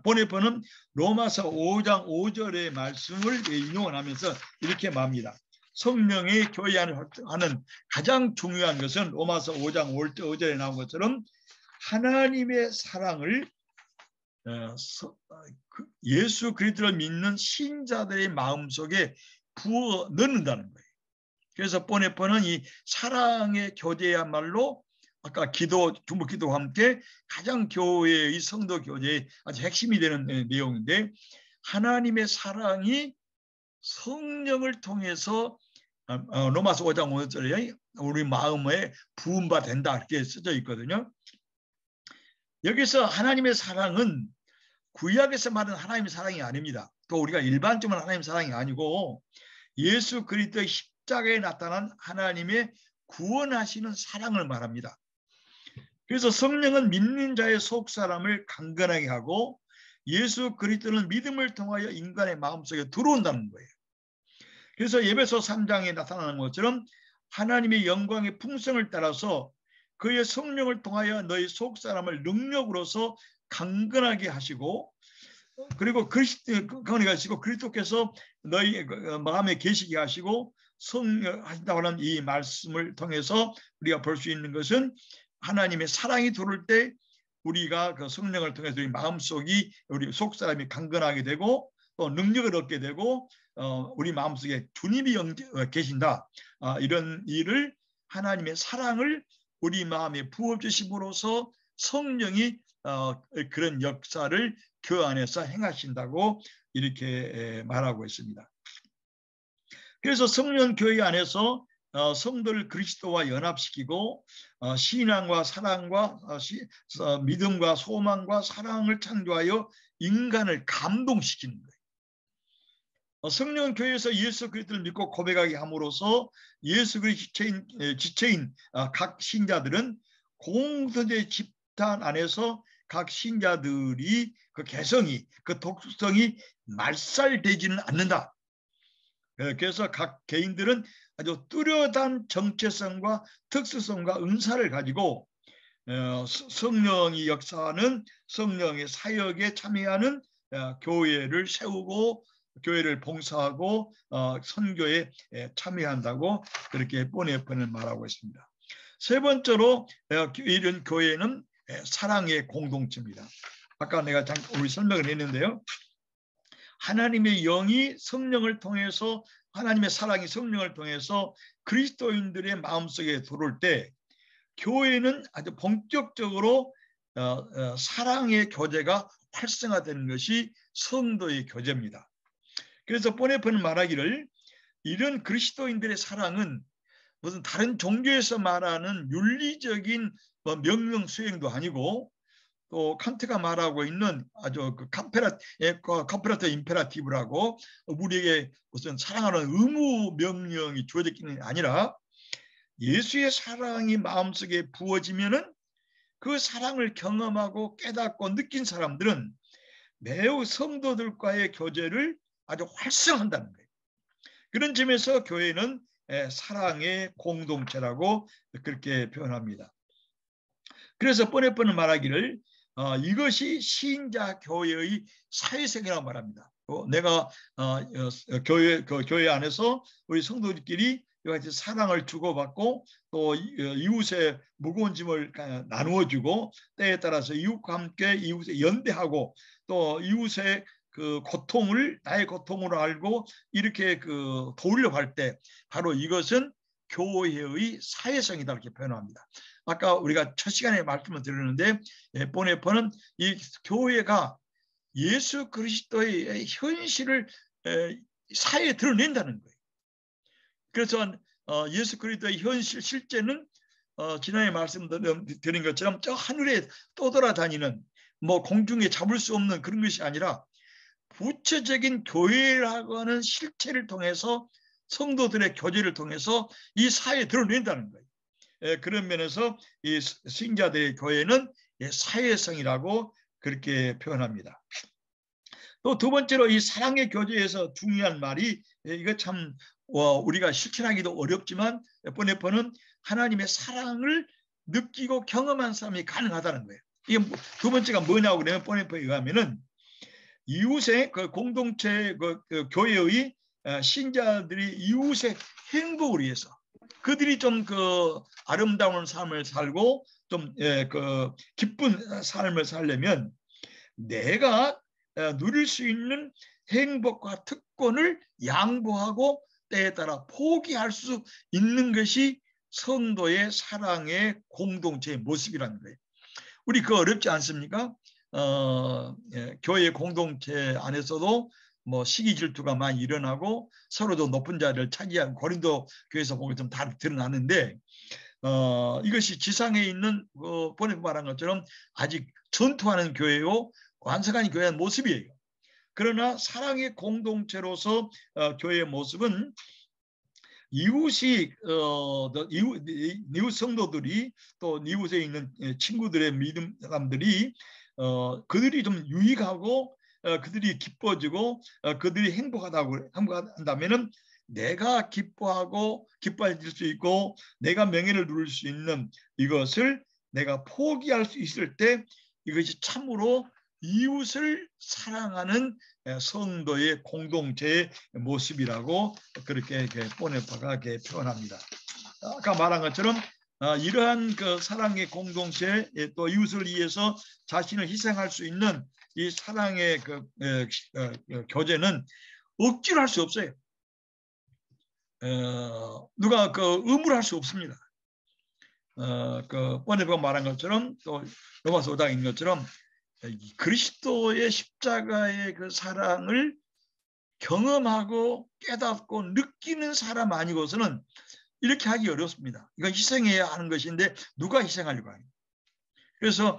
보네퍼는 로마서 5장 5절의 말씀을 인용을 하면서 이렇게 말합니다. 성령이 교회 안에 하는 가장 중요한 것은 로마서 5장 5절에 나온 것처럼 하나님의 사랑을 예수 그리스도를 믿는 신자들의 마음속에 부어 넣는다는 거예요. 그래서 보네퍼는 이 사랑의 교제야말로 아까 중보기도와 함께 가장 교회의 성도 교제의 아주 핵심이 되는 내용인데 하나님의 사랑이 성령을 통해서 로마서 5장 5절에 우리 마음에 부음바 된다 이렇게 써져 있거든요. 여기서 하나님의 사랑은 구약에서 말하는 하나님의 사랑이 아닙니다. 또 우리가 일반적으로 하나님의 사랑이 아니고 예수 그리스도의 십자가에 나타난 하나님의 구원하시는 사랑을 말합니다. 그래서 성령은 믿는 자의 속사람을 강건하게 하고 예수 그리스도는 믿음을 통하여 인간의 마음속에 들어온다는 거예요. 그래서 에베소 3장에 나타나는 것처럼 하나님의 영광의 풍성을 따라서 그의 성령을 통하여 너희 속사람을 능력으로서 강건하게 하시고 그리고 강건하게 하시고 그리스도께서 너희 마음에 계시게 하시고 성령하신다고 하는 이 말씀을 통해서 우리가 볼 수 있는 것은 하나님의 사랑이 들어올 때 우리가 그 성령을 통해서 우리 마음속이 우리 속사람이 강건하게 되고 또 능력을 얻게 되고 우리 마음속에 주님이 계신다. 이런 일을 하나님의 사랑을 우리 마음에 부어주심으로써 성령이 그런 역사를 그 안에서 행하신다고 이렇게 말하고 있습니다. 그래서 성령 교회 안에서 성도를 그리스도와 연합시키고 신앙과 사랑과 믿음과 소망과 사랑을 창조하여 인간을 감동시키는 거예요. 성령 교회에서 예수 그리스도를 믿고 고백하게 함으로써 예수 그리스도의 지체인 각 신자들은 공동체 집단 안에서 각 신자들이 그 개성이, 그 독성이 말살되지는 않는다. 그래서 각 개인들은 아주 뚜렷한 정체성과 특수성과 은사를 가지고 성령이 역사하는, 성령의 사역에 참여하는 교회를 세우고 교회를 봉사하고 선교에 참여한다고 그렇게 보네포는 말하고 있습니다. 세 번째로 이런 교회는 사랑의 공동체입니다. 아까 내가 잠깐 우리 설명을 했는데요. 하나님의 영이 성령을 통해서, 하나님의 사랑이 성령을 통해서 그리스도인들의 마음속에 들어올 때 교회는 아주 본격적으로 사랑의 교제가 활성화되는 것이 성도의 교제입니다. 그래서 보네포는 말하기를 이런 그리스도인들의 사랑은 무슨 다른 종교에서 말하는 윤리적인 명령 수행도 아니고, 또 칸트가 말하고 있는 아주 그 카페라토 임페라티브라고 우리에게 무슨 사랑하는 의무 명령이 주어졌기는 아니라 예수의 사랑이 마음속에 부어지면은 그 사랑을 경험하고 깨닫고 느낀 사람들은 매우 성도들과의 교제를 아주 활성화한다는 거예요. 그런 점에서 교회는 사랑의 공동체라고 그렇게 표현합니다. 그래서 뻔뻔히 말하기를 이것이 신자 교회의 사회생이라고 말합니다. 내가 교회 안에서 우리 성도들끼리 이같이 사랑을 주고받고 또 이웃의 무거운 짐을 나누어주고 때에 따라서 이웃과 함께 이웃에 연대하고 또 이웃의 그 고통을 나의 고통으로 알고 이렇게 그 도우려고 할 때 바로 이것은 교회의 사회성이다 이렇게 표현합니다. 아까 우리가 첫 시간에 말씀을 드렸는데 보네포는 이 교회가 예수 그리스도의 현실을 사회에 드러낸다는 거예요. 그래서 예수 그리스도의 현실 실제는 지난해 말씀드린 것처럼 저 하늘에 떠돌아다니는 뭐 공중에 잡을 수 없는 그런 것이 아니라 구체적인 교회라고 하는 실체를 통해서 성도들의 교제를 통해서 이 사회에 드러낸다는 거예요. 그런 면에서 이 신자들의 교회는 사회성이라고 그렇게 표현합니다. 또 두 번째로 이 사랑의 교제에서 중요한 말이 이거 참 우리가 실천하기도 어렵지만 보네포는 하나님의 사랑을 느끼고 경험한 사람이 가능하다는 거예요. 이게 두 번째가 뭐냐고 그러면 보네포에 의하면은 이웃의 그 공동체 그 교회의 신자들이 이웃의 행복을 위해서 그들이 좀 그 아름다운 삶을 살고 좀 그 기쁜 삶을 살려면 내가 누릴 수 있는 행복과 특권을 양보하고 때에 따라 포기할 수 있는 것이 성도의 사랑의 공동체의 모습이라는 거예요. 우리 그거 어렵지 않습니까? 교회 공동체 안에서도 뭐 시기 질투가 많이 일어나고 서로도 높은 자리를 차지하고 고린도 교회에서 보면 좀 다 드러나는데 이것이 지상에 있는 보네포 말한 것처럼 아직 전투하는 교회요 완성한 교회의 모습이에요. 그러나 사랑의 공동체로서 교회의 모습은 이웃이 이웃 성도들이 또 이웃에 있는 친구들의 믿음 사람들이 그들이 좀 유익하고 그들이 기뻐지고 그들이 행복한다면은 내가 기뻐하고 기뻐할 수 있고 내가 명예를 누릴 수 있는 이것을 내가 포기할 수 있을 때 이것이 참으로 이웃을 사랑하는 성도의 공동체의 모습이라고 그렇게 보네포가 표현합니다. 아까 말한 것처럼 이러한 그 사랑의 공동체 또 이웃을 위해서 자신을 희생할 수 있는 이 사랑의 교제는 억지로 할 수 없어요. 누가 그 의무를 할 수 없습니다. 그 보네포가 말한 것처럼 또 로마서 5장인 것처럼 그리스도의 십자가의 그 사랑을 경험하고 깨닫고 느끼는 사람 아니고서는 이렇게 하기 어렵습니다. 이건 희생해야 하는 것인데 누가 희생하려고 하냐. 그래서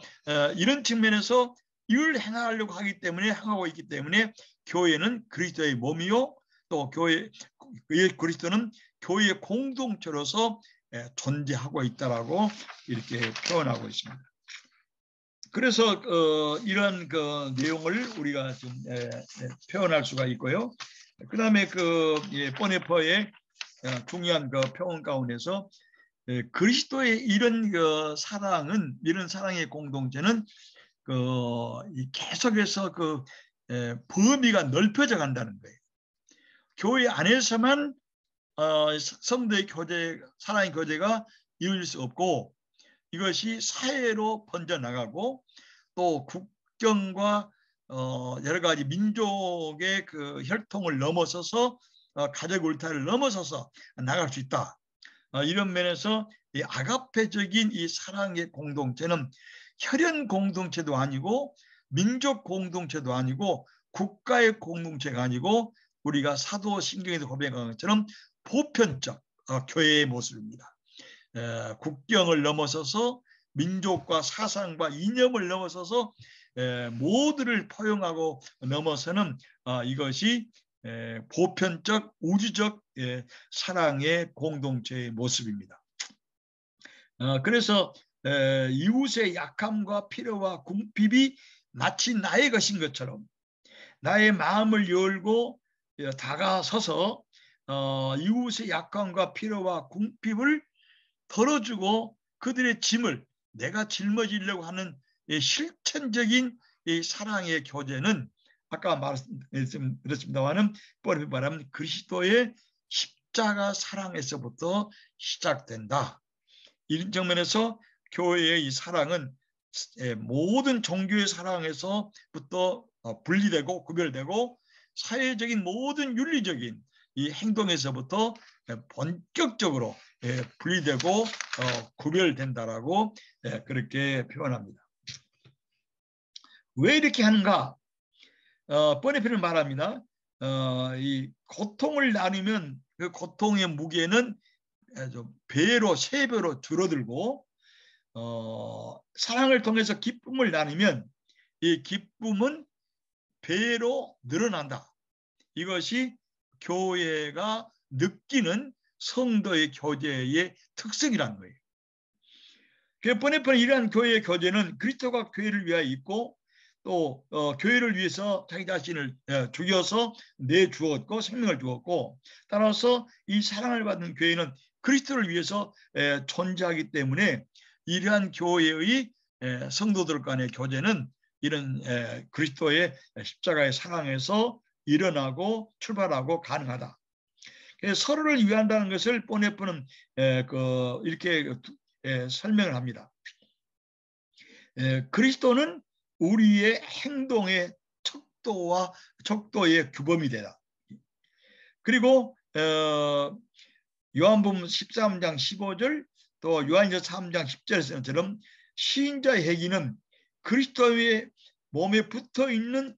이런 측면에서 이를 행하려고 하기 때문에 행하고 있기 때문에 교회는 그리스도의 몸이요 또 그리스도는 교회의 공동체로서 존재하고 있다라고 이렇게 표현하고 있습니다. 그래서 이런 그 내용을 우리가 좀 표현할 수가 있고요. 그다음에 보네퍼의 중요한 그 표현 가운데서 그리스도의 이런 그 사랑은, 이런 사랑의 공동체는 계속해서 범위가 넓혀져 간다는 거예요. 교회 안에서만 성도의 교제, 사랑의 교제가 이루어질 수 없고, 이것이 사회로 번져나가고 또 국경과 여러 가지 민족의 그 혈통을 넘어서서 가족 울타리를 넘어서서 나갈 수 있다. 이런 면에서 이 아가페적인 이 사랑의 공동체는 혈연 공동체도 아니고 민족 공동체도 아니고 국가의 공동체가 아니고 우리가 사도신경에서 고백한 것처럼 보편적 교회의 모습입니다. 국경을 넘어서서 민족과 사상과 이념을 넘어서서 모두를 포용하고 넘어서는 이것이 보편적 우주적 사랑의 공동체의 모습입니다. 그래서 이웃의 약함과 필요와 궁핍이 마치 나의 것인 것처럼 나의 마음을 열고 다가서서 이웃의 약함과 필요와 궁핍을 덜어주고 그들의 짐을 내가 짊어지려고 하는 실천적인 이 사랑의 교제는 아까 말씀드렸습니다만은 뻔히 말하면 그리스도의 십자가 사랑에서부터 시작된다. 이런 정면에서 교회의 이 사랑은 모든 종교의 사랑에서부터 분리되고 구별되고 사회적인 모든 윤리적인 이 행동에서부터 본격적으로 분리되고 구별된다라고 그렇게 표현합니다. 왜 이렇게 하는가? 보네피는 말합니다. 이 고통을 나누면 그 고통의 무게는 배로, 3배로 줄어들고 사랑을 통해서 기쁨을 나누면 이 기쁨은 배로 늘어난다. 이것이 교회가 느끼는 성도의 교제의 특성이라는 거예요. 보네퍼는 이러한 교회의 교제는 그리스도가 교회를 위하여 있고 또 교회를 위해서 자기 자신을 죽여서 내주었고 생명을 주었고, 따라서 이 사랑을 받는 교회는 그리스도를 위해서 존재하기 때문에 이러한 교회의 성도들 간의 교제는 이런 그리스도의 십자가의 사랑에서 일어나고 출발하고 가능하다. 서로를 위한다는 것을 보네퍼는 이렇게 설명을 합니다. 그리스도는 우리의 행동의 척도의 규범이 되다. 그리고 요한복음 13장 15절 또 요한일서 3장 10절에서처럼 시인자의 행위는 그리스도의 몸에 붙어있는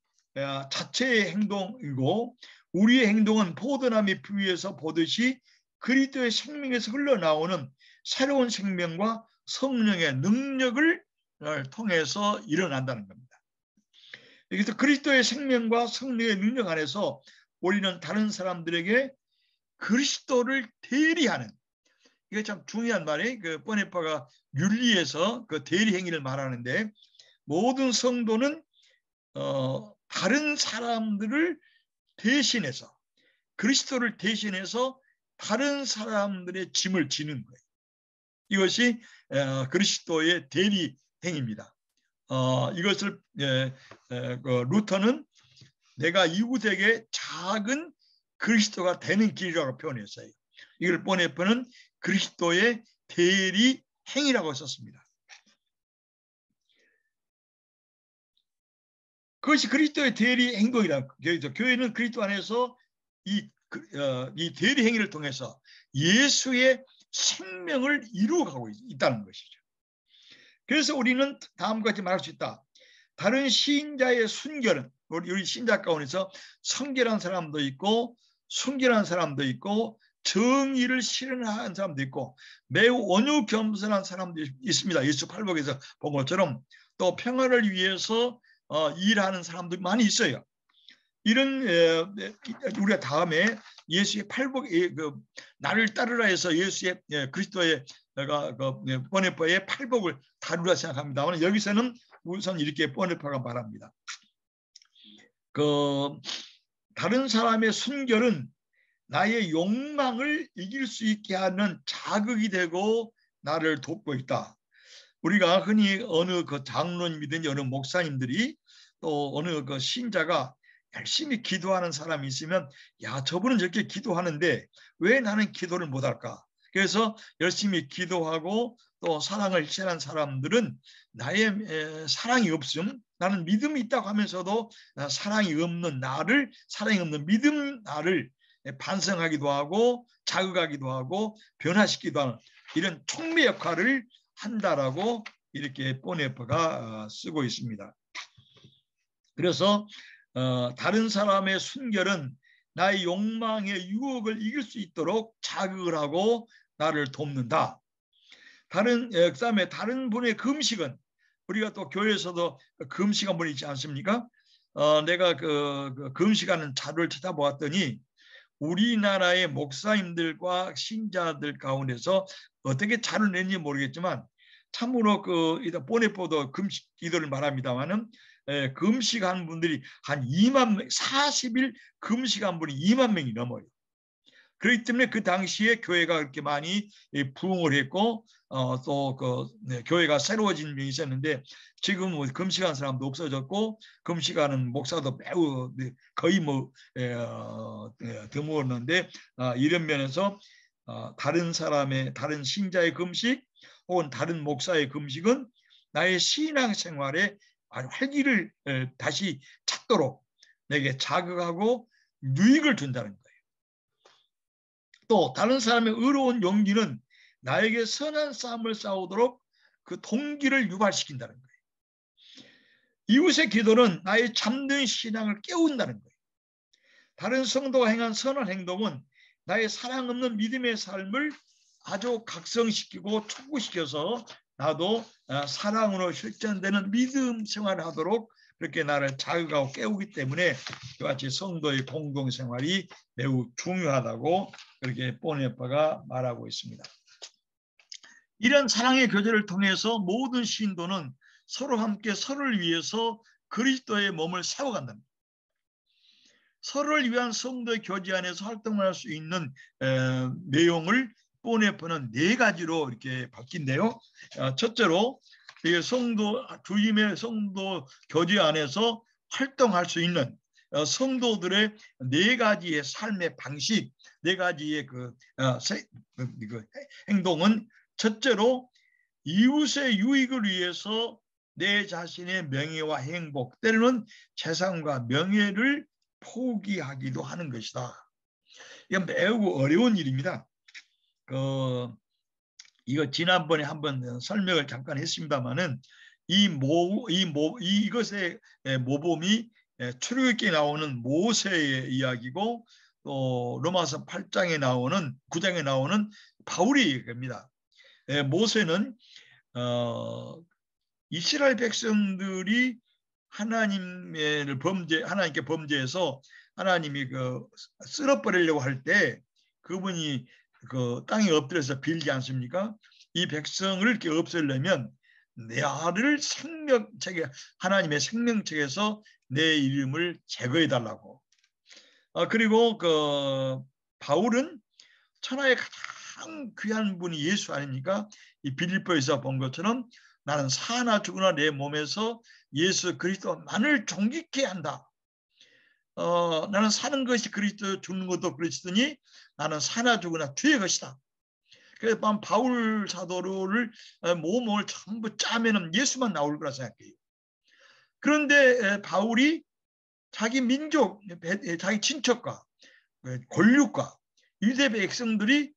자체의 행동이고 우리의 행동은 포도나무 위에서 보듯이 그리스도의 생명에서 흘러나오는 새로운 생명과 성령의 능력을 통해서 일어난다는 겁니다. 그래서 그리스도의 생명과 성령의 능력 안에서 우리는 다른 사람들에게 그리스도를 대리하는, 이게 참 중요한 말이에요. 보네퍼가 윤리에서 그 대리 행위를 말하는데 모든 성도는 다른 사람들을 대신해서 그리스도를 대신해서 다른 사람들의 짐을 지는 거예요. 이것이 그리스도의 대리 행위입니다. 이것을 루터는 내가 이웃에게 작은 그리스도가 되는 길이라고 표현했어요. 이걸 보네퍼는 그리스도의 대리 행위라고 썼습니다. 그것이 그리스도의 대리 행동이라는 거죠. 교회는 그리스도 안에서 이 대리 행위를 통해서 예수의 생명을 이루어가고 있다는 것이죠. 그래서 우리는 다음과 같이 말할 수 있다. 다른 시인자의 순결은 우리 신자 가운데서 성결한 사람도 있고 순결한 사람도 있고 정의를 실현하는 사람도 있고 매우 온유 겸손한 사람도 있습니다. 예수 팔복에서 본 것처럼 또 평화를 위해서 일하는 사람도 많이 있어요. 이런 우리가 다음에 예수의 팔복 나를 따르라 해서 예수의 그리스도의 내가 그 보네파의 팔복을 다루라 생각합니다만 여기서는 우선 이렇게 보네파가 말합니다. 그 다른 사람의 순결은 나의 욕망을 이길 수 있게 하는 자극이 되고 나를 돕고 있다. 우리가 흔히 어느 그 장로님이든지 어느 목사님들이 또 어느 그 신자가 열심히 기도하는 사람이 있으면 야 저분은 저렇게 기도하는데 왜 나는 기도를 못할까? 그래서 열심히 기도하고 또 사랑을 실현한 사람들은 나의 사랑이 없음 나는 믿음이 있다고 하면서도 사랑이 없는 나를 사랑이 없는 믿음 나를 반성하기도 하고 자극하기도 하고 변화시키기도 하는 이런 촉매 역할을 한다라고 이렇게 보네파가 쓰고 있습니다. 그래서 다른 사람의 순결은 나의 욕망의 유혹을 이길 수 있도록 자극을 하고 나를 돕는다. 그다음에 다른 분의 금식은 우리가 또 교회에서도 금식 한 분 있지 않습니까? 내가 그 금식하는 자료를 찾아보았더니 우리나라의 목사님들과 신자들 가운데서 어떻게 자료를 냈는지 모르겠지만 참으로 그 보네파도 금식 기도를 말합니다만은 금식한 분들이 한 2만 명, 40일 금식한 분이 2만 명이 넘어요. 그렇기 때문에 그 당시에 교회가 그렇게 많이 부흥을 했고 또 교회가 새로워진 면이 있었는데 지금 금식하는 사람도 없어졌고 금식하는 목사도 매우 거의 드물었는데 이런 면에서 다른 신자의 금식 혹은 다른 목사의 금식은 나의 신앙생활에 활기를 다시 찾도록 내게 자극하고 유익을 준다는 거예요. 또 다른 사람의 의로운 용기는 나에게 선한 싸움을 싸우도록 그 동기를 유발시킨다는 거예요. 이웃의 기도는 나의 잠든 신앙을 깨운다는 거예요. 다른 성도가 행한 선한 행동은 나의 사랑 없는 믿음의 삶을 아주 각성시키고 촉구시켜서 나도 사랑으로 실천되는 믿음 생활을 하도록 그렇게 나를 자극하고 깨우기 때문에 이같이 성도의 공동생활이 매우 중요하다고 그렇게 보네파가 말하고 있습니다. 이런 사랑의 교제를 통해서 모든 신도는 서로 함께 서로를 위해서 그리스도의 몸을 세워간답니다. 서로를 위한 성도의 교제 안에서 활동할 수 있는 내용을 보네파는 4가지로 이렇게 바뀐대요. 첫째로 주임의 성도 교제 안에서 활동할 수 있는 성도들의 4가지의 삶의 방식, 4가지의 그 행동은 첫째로 이웃의 유익을 위해서 내 자신의 명예와 행복, 때로는 재산과 명예를 포기하기도 하는 것이다. 이건 매우 어려운 일입니다. 이거 지난번에 한번 설명을 잠깐 했습니다만은 이것의 모범이 출애굽기에 나오는 모세의 이야기고 또 로마서 8장에 나오는 9장에 나오는 바울의 얘기입니다. 모세는 이스라엘 백성들이 하나님께 범죄해서 하나님이 쓸어버리려고 할 때 그분이 그 땅에 엎드려서 빌지 않습니까? 이 백성을 이렇게 없애려면 나를 하나님의 생명책에서 내 이름을 제거해 달라고. 그리고 바울은 천하의 가장 귀한 분이 예수 아닙니까? 이 빌립보에서 본 것처럼 나는 사나 죽으나 내 몸에서 예수 그리스도만을 존귀케 한다. 나는 사는 것이 그리스도, 죽는 것도 그리스도니 나는 사나 죽으나 주의 것이다. 그래서 바울 사도를 모험을 전부 짜면은 예수만 나올 거라 생각해요. 그런데 바울이 자기 민족, 자기 친척과 권력과 유대 백성들이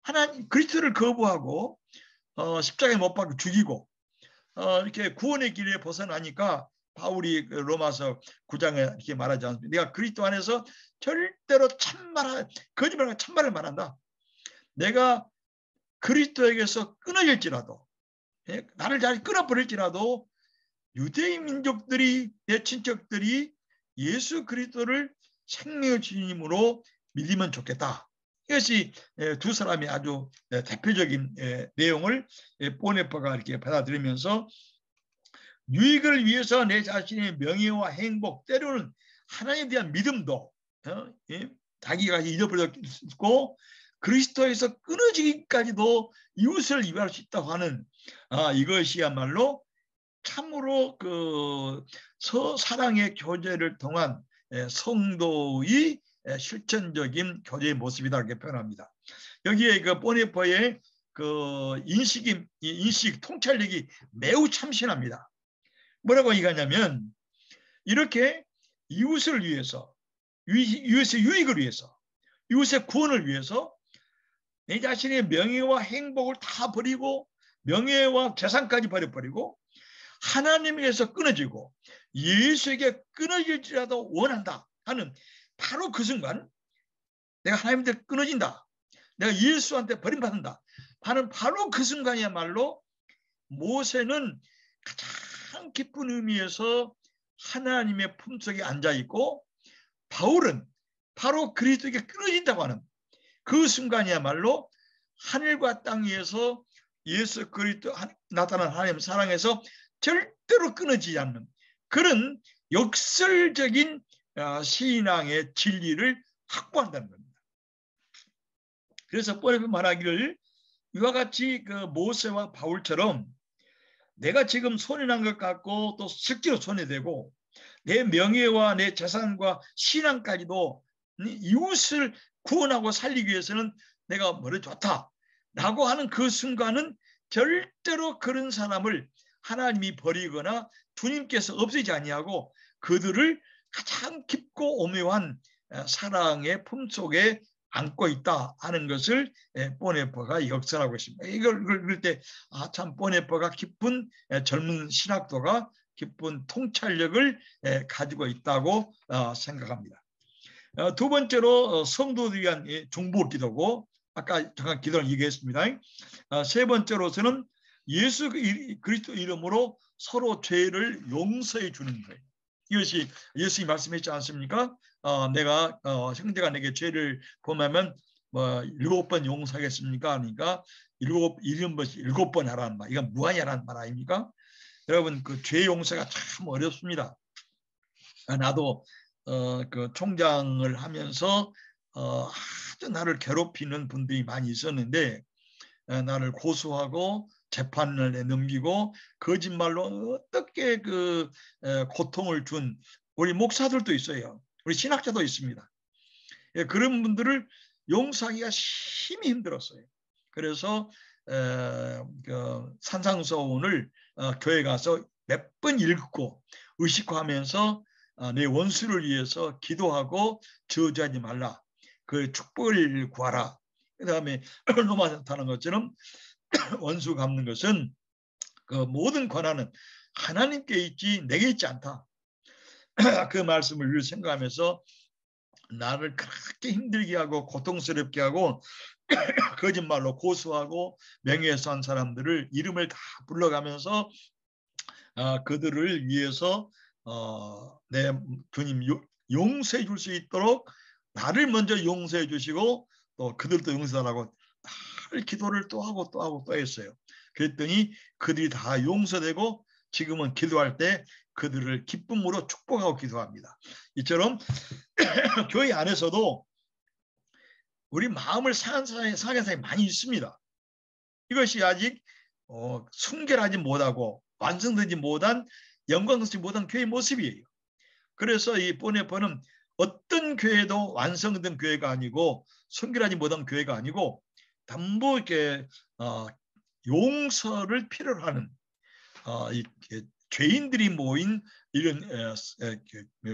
하나님 그리스도를 거부하고 십자가에 못 박혀 죽이고 이렇게 구원의 길에 벗어나니까 바울이 로마서 9장에 이렇게 말하지 않습니까? 내가 그리스도 안에서 절대로 거짓말하고 참말을 말한다. 내가 그리스도에게서 끊어질지라도 나를 잘 끊어버릴지라도 유대인 민족들이 내 친척들이 예수 그리스도를 생명의 주님으로 믿으면 좋겠다. 이것이 두 사람이 아주 대표적인 내용을 보네퍼가 이렇게 받아들이면서 유익을 위해서 내 자신의 명예와 행복, 때로는 하나님에 대한 믿음도 자기가 잃어버렸고 그리스도에서 끊어지기까지도 이웃을 위할 수 있다고 하는 이것이야말로 참으로 그 사랑의 교제를 통한 성도의 실천적인 교제의 모습이다 이렇게 표현합니다. 여기에 그 보네퍼의 그 인식 통찰력이 매우 참신합니다. 뭐라고 얘기하냐면 이렇게 이웃을 위해서, 이웃의 유익을 위해서, 이웃의 구원을 위해서 내 자신의 명예와 행복을 다 버리고 명예와 재산까지 버려버리고 하나님에게서 끊어지고 예수에게 끊어질지라도 원한다 하는 바로 그 순간 내가 하나님한테 끊어진다. 내가 예수한테 버림받는다 하는 바로 그 순간이야말로 모세는 가장 깊은 의미에서 하나님의 품속에 앉아있고 바울은 바로 그리스도에게 끊어진다고 하는 그 순간이야말로 하늘과 땅 위에서 예수 그리스도 나타난 하나님 사랑에서 절대로 끊어지지 않는 그런 역설적인 신앙의 진리를 확보한다는 겁니다. 그래서 보네퍼 말하기를 이와 같이 그 모세와 바울처럼 내가 지금 손해난 것 같고 또 실제로 손해되고 내 명예와 내 재산과 신앙까지도 이웃을 구원하고 살리기 위해서는 내가 뭐를 좋다 라고 하는 그 순간은 절대로 그런 사람을 하나님이 버리거나 주님께서 없애지 아니하고 그들을 가장 깊고 오묘한 사랑의 품속에 안고 있다 하는 것을 보네퍼가 역설하고 있습니다. 이걸 읽을 때 참 보네퍼가 깊은 젊은 신학도가 깊은 통찰력을 가지고 있다고 생각합니다. 두 번째로 성도들 위한 중보 기도고 아까 잠깐 기도를 얘기했습니다. 세 번째로서는 예수 그리스도 이름으로 서로 죄를 용서해 주는 거예요. 이것이 예수님이 말씀했지 않습니까? 내가 형제가 내게 죄를 범하면 뭐 7번 용서하겠습니까? 하니까 7번 하라는 말. 이건 무한이라는 말 아닙니까? 여러분 그 죄 용서가 참 어렵습니다. 나도 그 총장을 하면서 아주 나를 괴롭히는 분들이 많이 있었는데 나를 고소하고 재판을 넘기고 거짓말로 어떻게 그 고통을 준 우리 목사들도 있어요. 우리 신학자도 있습니다. 그런 분들을 용서하기가 심히 힘들었어요. 그래서 그 산상서원을 교회 가서 몇 번 읽고 의식화하면서 내 원수를 위해서 기도하고 저주하지 말라. 그 축복을 구하라. 그 다음에 로마서 타는 것처럼 원수 갚는 것은 그 모든 권한은 하나님께 있지 내게 있지 않다. 그 말씀을 생각하면서 나를 그렇게 힘들게 하고 고통스럽게 하고 거짓말로 고소하고 명예훼손한 사람들을 이름을 다 불러가면서 그들을 위해서 내 주님 용서해 줄 수 있도록 나를 먼저 용서해 주시고 또 그들도 용서하라고 기도를 또 하고 또 하고 또 했어요. 그랬더니 그들이 다 용서되고 지금은 기도할 때 그들을 기쁨으로 축복하고 기도합니다. 이처럼 교회 안에서도 우리 마음을 상한 사람이 많이 있습니다. 이것이 아직 순결하지 못하고 완성되지 못한 영광스럽지 못한 교회의 모습이에요. 그래서 이 보네퍼는 어떤 교회도 완성된 교회가 아니고 순결하지 못한 교회가 아니고 전부 이렇게 용서를 필요로 하는 죄인들이 모인 이런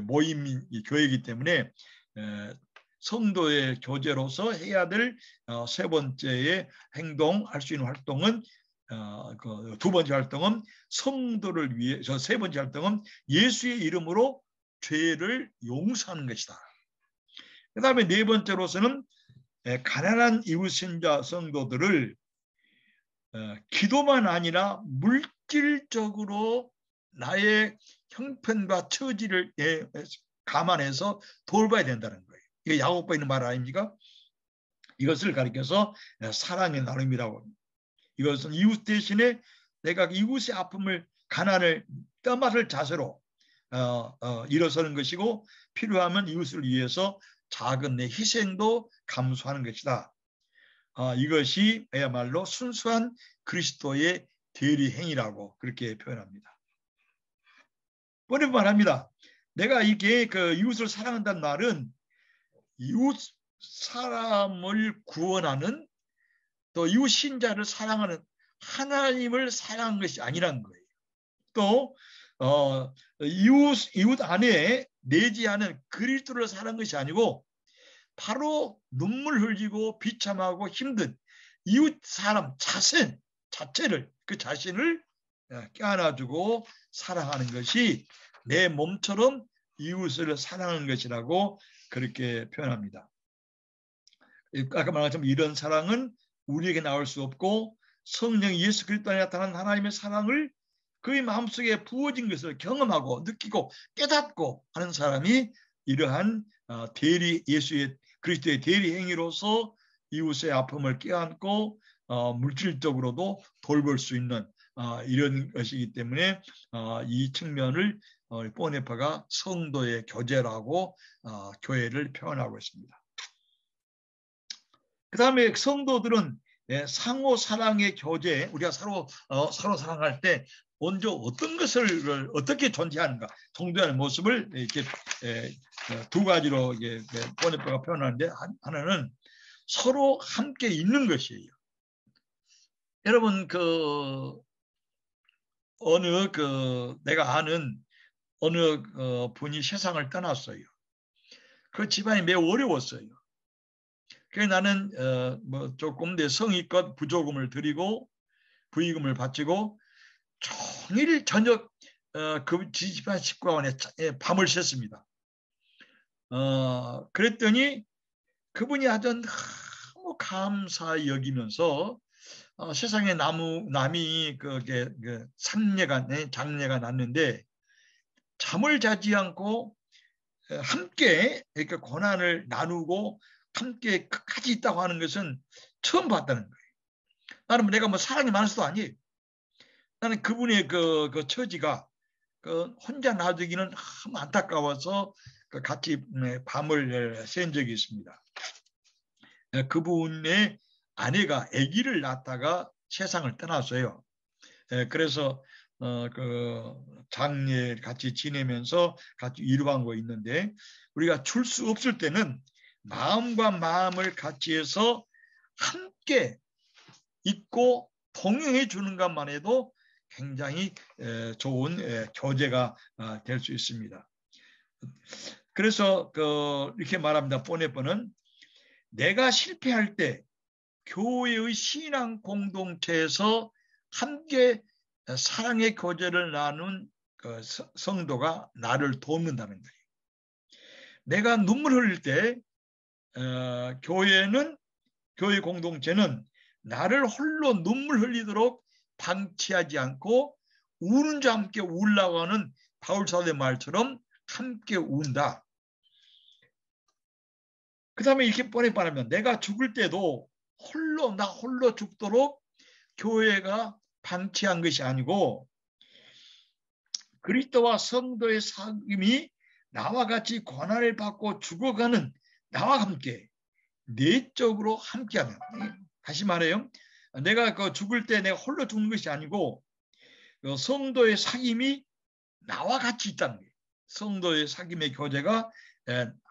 모임 교회이기 때문에 성도의 교제로서 해야 될 세 번째의 행동할 수 있는 활동은 그 두 번째 활동은 성도를 위해서 세 번째 활동은 예수의 이름으로 죄를 용서하는 것이다. 그 다음에 네 번째로서는 가난한 이웃신자 성도들을 기도만 아니라 물질적으로 나의 형편과 처지를 감안해서 돌봐야 된다는 거예요. 이게 야고보에 있는 말 아닙니까? 이것을 가리켜서 사랑의 나눔이라고 합니다. 이것은 이웃 대신에 내가 이웃의 아픔을 가난을 떠맡을 자세로 일어서는 것이고 필요하면 이웃을 위해서 작은 내 희생도 감수하는 것이다. 이것이 그야말로 순수한 그리스도의 대리행위라고 그렇게 표현합니다. 뻔히 말합니다. 내가 이게 그 이웃을 사랑한다는 말은 이웃 사람을 구원하는 또 이웃 신자를 사랑하는 하나님을 사랑한 것이 아니라는 거예요. 또 이웃 안에 내지하는 그리스도를 사랑한 것이 아니고 바로 눈물 흘리고 비참하고 힘든 이웃 사람 자체를 그 자신을 껴안아주고 사랑하는 것이 내 몸처럼 이웃을 사랑하는 것이라고 그렇게 표현합니다. 아까 말한 것처럼 이런 사랑은 우리에게 나올 수 없고 성령 예수 그리스도에 나타난 하나님의 사랑을 그의 마음속에 부어진 것을 경험하고 느끼고 깨닫고 하는 사람이 이러한 예수의 그리스도의 대리 행위로서 이웃의 아픔을 껴안고 물질적으로도 돌볼 수 있는 이런 것이기 때문에 이 측면을 보네파가 성도의 교제라고 교회를 표현하고 있습니다. 그 다음에 성도들은 상호 사랑의 교제, 우리가 서로 사랑할 때 먼저 어떤 것을 어떻게 존재하는가, 존재하는 모습을 이렇게 두 가지로 보네파가 표현하는데 하나는 서로 함께 있는 것이에요. 여러분 내가 아는 어느 분이 세상을 떠났어요. 그 집안이 매우 어려웠어요. 그래서 나는 조금 내 성의껏 부조금을 드리고 부의금을 바치고 종일 저녁 그 집안 식구원에 밤을 샜습니다. 그랬더니 그분이 아주 너무 감사히 여기면서 세상에 남이 장례가 났는데 잠을 자지 않고 함께 이렇게 고난을 나누고 함께 끝까지 있다고 하는 것은 처음 봤다는 거예요. 나는 내가 사랑이 많아서도 아니에요. 나는 그분의 그 처지가 혼자 놔두기는 너무 안타까워서 같이 밤을 샌 적이 있습니다. 그분의 아내가 아기를 낳다가 세상을 떠났어요. 그래서 장례 같이 지내면서 같이 이루하고 있는데 우리가 줄 수 없을 때는 마음과 마음을 같이 해서 함께 있고 동행해 주는 것만 해도 굉장히 좋은 교제가 될 수 있습니다. 그래서 이렇게 말합니다. 보네파는 내가 실패할 때 교회의 신앙 공동체에서 함께 사랑의 교제를 나눈 성도가 나를 돕는다는 거예요. 내가 눈물 흘릴 때 교회 공동체는 나를 홀로 눈물 흘리도록 방치하지 않고 우는 자와 함께 울라고 하는 바울사도의 말처럼 함께 운다. 그 다음에 이렇게 뻔히 말하면 내가 죽을 때도 나 홀로 죽도록 교회가 방치한 것이 아니고 그리스도와 성도의 사귐이 나와 같이 고난을 받고 죽어가는 나와 함께 내적으로 함께하면, 다시 말해요. 내가 죽을 때 내가 홀로 죽는 것이 아니고 성도의 사귐이 나와 같이 있다는 거예요. 성도의 사귐의 교제가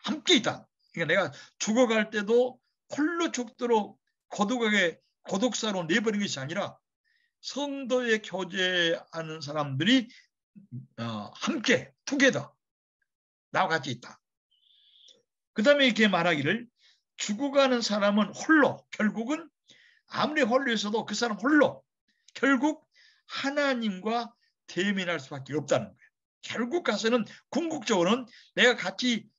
함께 있다. 그러니까 내가 죽어갈 때도 홀로 죽도록 고독사로 내버린 것이 아니라 성도의 교제하는 사람들이 함께 투게더 나와 같이 있다. 그 다음에 이렇게 말하기를 죽어가는 사람은 홀로 결국은 아무리 홀로 있어도 그 사람 홀로 결국 하나님과 대면할 수밖에 없다는 거예요. 결국 가서는 궁극적으로는 내가 같이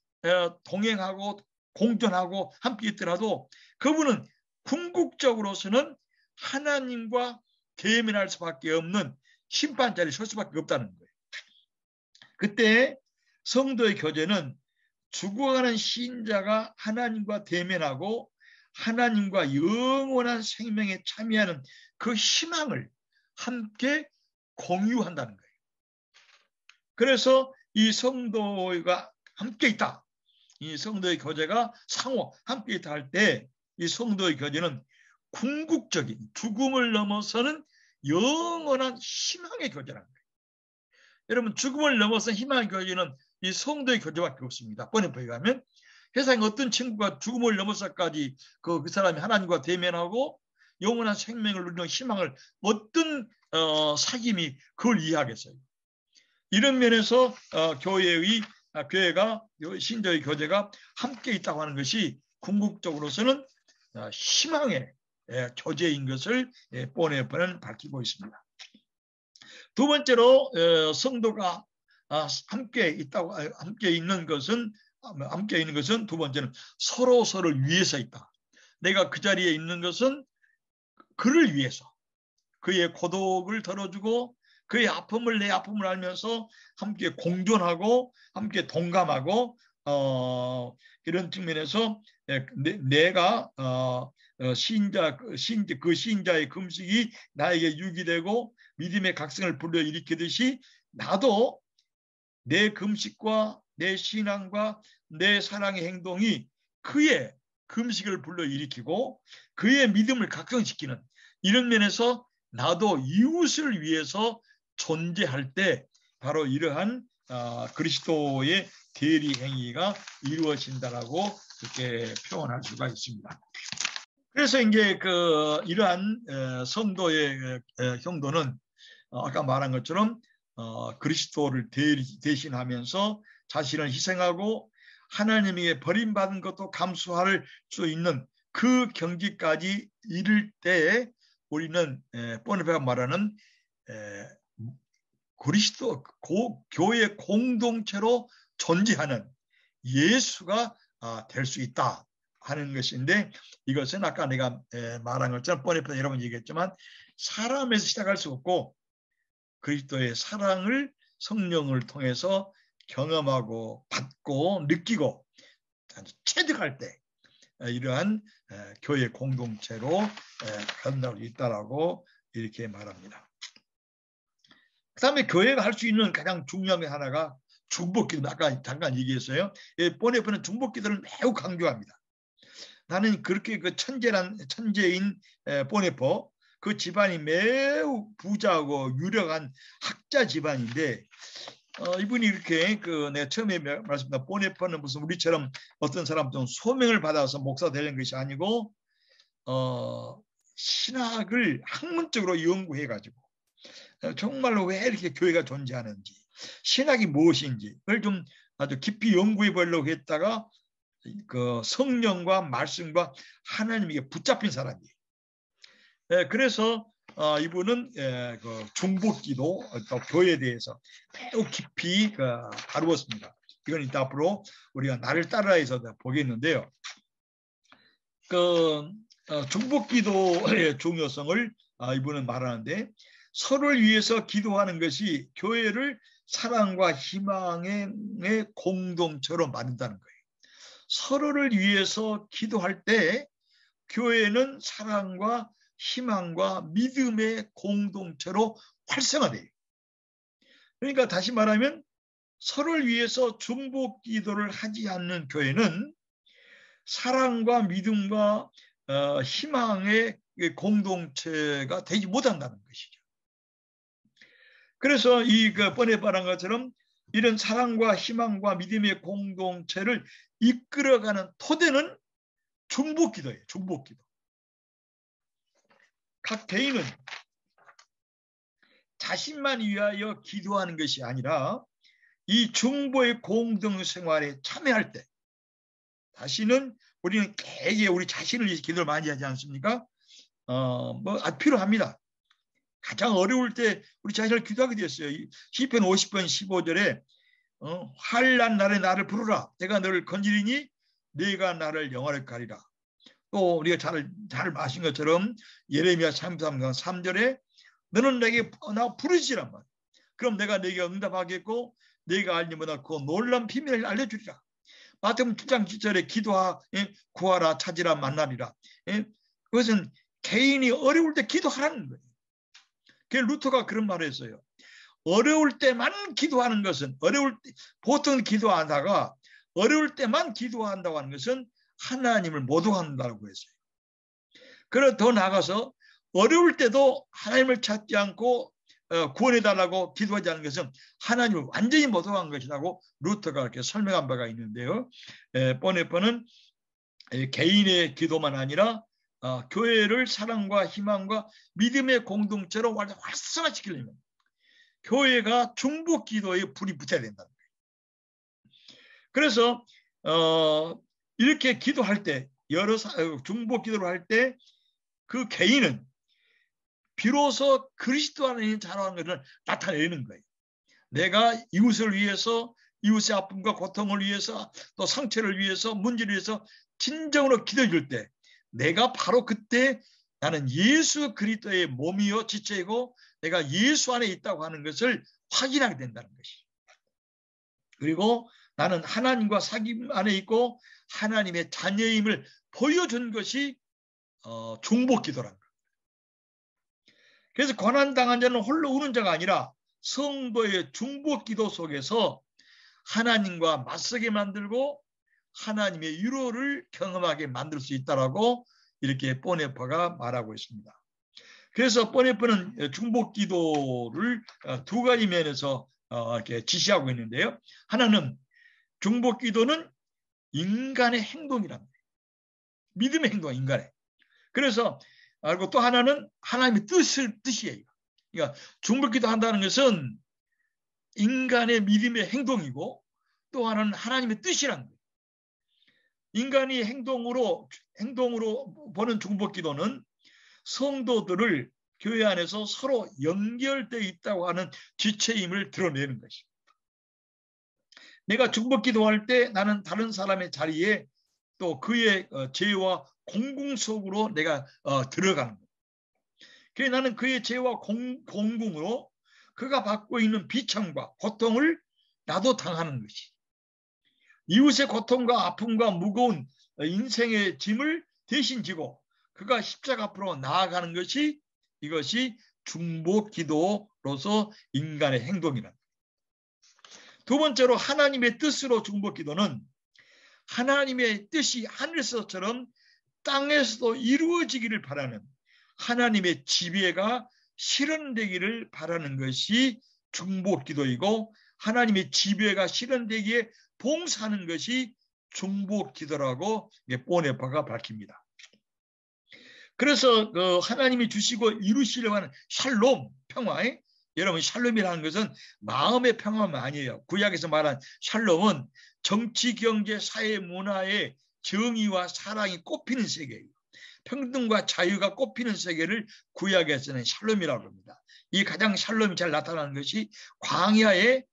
동행하고 공존하고 함께 있더라도 그분은 궁극적으로서는 하나님과 대면할 수밖에 없는 심판자리에 설 수밖에 없다는 거예요. 그때 성도의 교제는 죽어가는 신자가 하나님과 대면하고 하나님과 영원한 생명에 참여하는 그 희망을 함께 공유한다는 거예요. 그래서 이 성도가 함께 있다. 이 성도의 교제가 상호 함께 있다 할 때 이 성도의 교제는 궁극적인 죽음을 넘어서는 영원한 희망의 교제라는 거예요. 여러분, 죽음을 넘어서 희망의 교제는 이 성도의 교제밖에 없습니다. 번역법에 가면 세상에 어떤 친구가 죽음을 넘어서까지 그 사람이 하나님과 대면하고 영원한 생명을 누리는 희망을 어떤 사귐이 그걸 이해하겠어요. 이런 면에서 교회가 신자의 교제가 함께 있다고 하는 것이 궁극적으로서는 희망의 교제인 것을 보네포는 밝히고 있습니다. 두 번째로 성도가 함께 있는 것은 두 번째는 서로를 위해서 있다. 내가 그 자리에 있는 것은 그를 위해서, 그의 고독을 덜어주고 그의 아픔을 내 아픔을 알면서 함께 공존하고 함께 동감하고 이런 측면에서 내가 그 신자의 금식이 나에게 유익되고 믿음의 각성을 불러일으키듯이 나도 내 금식과 내 신앙과 내 사랑의 행동이 그의 금식을 불러일으키고 그의 믿음을 각성시키는 이런 면에서 나도 이웃을 위해서 존재할 때 바로 이러한 그리스도의 대리 행위가 이루어진다라고 이렇게 표현할 수가 있습니다. 그래서 이제 이러한 성도의 형도는 아까 말한 것처럼 그리스도를 대신하면서 자신을 희생하고 하나님에게 버림받은 것도 감수할 수 있는 그 경지까지 이를 때 우리는 보네파가 말하는 그리스도 교회 공동체로 존재하는 예수가 될 수 있다 하는 것인데, 이것은 아까 내가 말한 것처럼 보네파 여러 번 얘기했지만 사람에서 시작할 수 없고 그리스도의 사랑을 성령을 통해서 경험하고 받고 느끼고 체득할 때 이러한 교회 공동체로 간다고 있다라고 이렇게 말합니다. 그 다음에 교회가 할 수 있는 가장 중요한 게 하나가 중보기도. 아까 잠깐 얘기했어요. 보네포는 중보기도를 매우 강조합니다. 나는 그렇게 천재인 보네포, 그 집안이 매우 부자하고 유력한 학자 집안인데 이분이 이렇게 내가 처음에 말씀드린 보네포는 무슨 우리처럼 어떤 사람들은 소명을 받아서 목사 되는 것이 아니고 신학을 학문적으로 연구해가지고 정말로 왜 이렇게 교회가 존재하는지, 신학이 무엇인지 그걸 좀 아주 깊이 연구해 보려고 했다가 그 성령과 말씀과 하나님에게 붙잡힌 사람이에요. 그래서 이분은 그 중보기도 또 교회에 대해서 매우 깊이 다루었습니다. 이건 이따 앞으로 우리가 나를 따라해서 보겠는데요. 중보기도의 중요성을 이분은 말하는데, 서로를 위해서 기도하는 것이 교회를 사랑과 희망의 공동체로 만든다는 거예요. 서로를 위해서 기도할 때 교회는 사랑과 희망과 믿음의 공동체로 활성화돼요. 그러니까 다시 말하면 서로를 위해서 중보기도를 하지 않는 교회는 사랑과 믿음과 희망의 공동체가 되지 못한다는 것이죠. 그래서 번에 말한 것처럼 이런 사랑과 희망과 믿음의 공동체를 이끌어가는 토대는 중보기도예요. 중보기도. 각 개인은 자신만 위하여 기도하는 것이 아니라 이 중보의 공동생활에 참여할 때, 다시는 우리는 개개 우리 자신을 위해서 기도를 많이 하지 않습니까? 필요합니다. 가장 어려울 때 우리 자신을 기도하게 됐어요. 시편 50편 15절에 환난 날에 나를 부르라. 내가 너를 건지리니 네가 나를 영화롭게 하리라. 또 우리가 잘 아신 것처럼 예레미야 33장 3절에 너는 내게 나 부르시란 말. 그럼 내가 네게 응답하겠고 네가 알지 못할 그 놀라운 비밀을 알려주리라. 마태복음 7장 7절에 구하라 찾으라 만나리라. 그것은 개인이 어려울 때 기도하라는 거예요. 그래서 루터가 그런 말을 했어요. 어려울 때만 기도하는 것은 보통 기도하다가 어려울 때만 기도한다고 하는 것은 하나님을 모독한다고 했어요. 그리고 더 나아가서 어려울 때도 하나님을 찾지 않고 구원해달라고 기도하지 않는 것은 하나님을 완전히 모독한 것이라고 루터가 이렇게 설명한 바가 있는데요. 보네퍼는 개인의 기도만 아니라 교회를 사랑과 희망과 믿음의 공동체로 활성화시키려면 교회가 중보 기도에 불이 붙어야 된다는 거예요. 그래서 이렇게 기도할 때 중보 기도를 할 때 그 개인은 비로소 그리스도 안에 자라는 것을 나타내는 거예요. 내가 이웃을 위해서, 이웃의 아픔과 고통을 위해서, 또 상처를 위해서, 문제를 위해서 진정으로 기도해 줄 때 내가 바로 그때 나는 예수 그리스도의 몸이요 지체이고 내가 예수 안에 있다고 하는 것을 확인하게 된다는 것이죠. 그리고 나는 하나님과 사귐 안에 있고 하나님의 자녀임을 보여준 것이 중보 기도란 거예요. 그래서 고난당한 자는 홀로 우는 자가 아니라 성도의 중보 기도 속에서 하나님과 맞서게 만들고 하나님의 위로를 경험하게 만들 수 있다라고 이렇게 보네퍼가 말하고 있습니다. 그래서 보네퍼는 중보 기도를 두 가지 면에서 이렇게 지시하고 있는데요. 하나는 중보 기도는 인간의 행동이랍니다. 믿음의 행동, 인간의. 그래서 그리고 또 하나는 하나님의 뜻이에요. 그러니까 중보 기도한다는 것은 인간의 믿음의 행동이고 또 하나는 하나님의 뜻이란 거예요. 인간이 행동으로 보는 중보 기도는 성도들을 교회 안에서 서로 연결되어 있다고 하는 지체임을 드러내는 것입니다. 내가 중보 기도할 때 나는 다른 사람의 자리에 또 그의 죄와 공궁 속으로 내가 들어가는 거예요. 그래서 나는 그의 죄와 공궁으로 그가 받고 있는 비참과 고통을 나도 당하는 것이. 이웃의 고통과 아픔과 무거운 인생의 짐을 대신 지고 그가 십자가 앞으로 나아가는 것이 이것이 중보 기도로서 인간의 행동이란. 두 번째로 하나님의 뜻으로 중보 기도는 하나님의 뜻이 하늘에서처럼 땅에서도 이루어지기를 바라는 하나님의 지배가 실현되기를 바라는 것이 중보 기도이고 하나님의 지배가 실현되기에 봉사하는 것이 중보 기도라고 보네퍼가 밝힙니다. 그래서 하나님이 주시고 이루시려고 하는 샬롬, 평화. 여러분 샬롬이라는 것은 마음의 평화가 아니에요. 구약에서 말한 샬롬은 정치, 경제, 사회, 문화의 정의와 사랑이 꽃피는 세계예요. 평등과 자유가 꽃피는 세계를 구약에서는 샬롬이라고 합니다. 이 가장 샬롬이 잘 나타나는 것이 광야에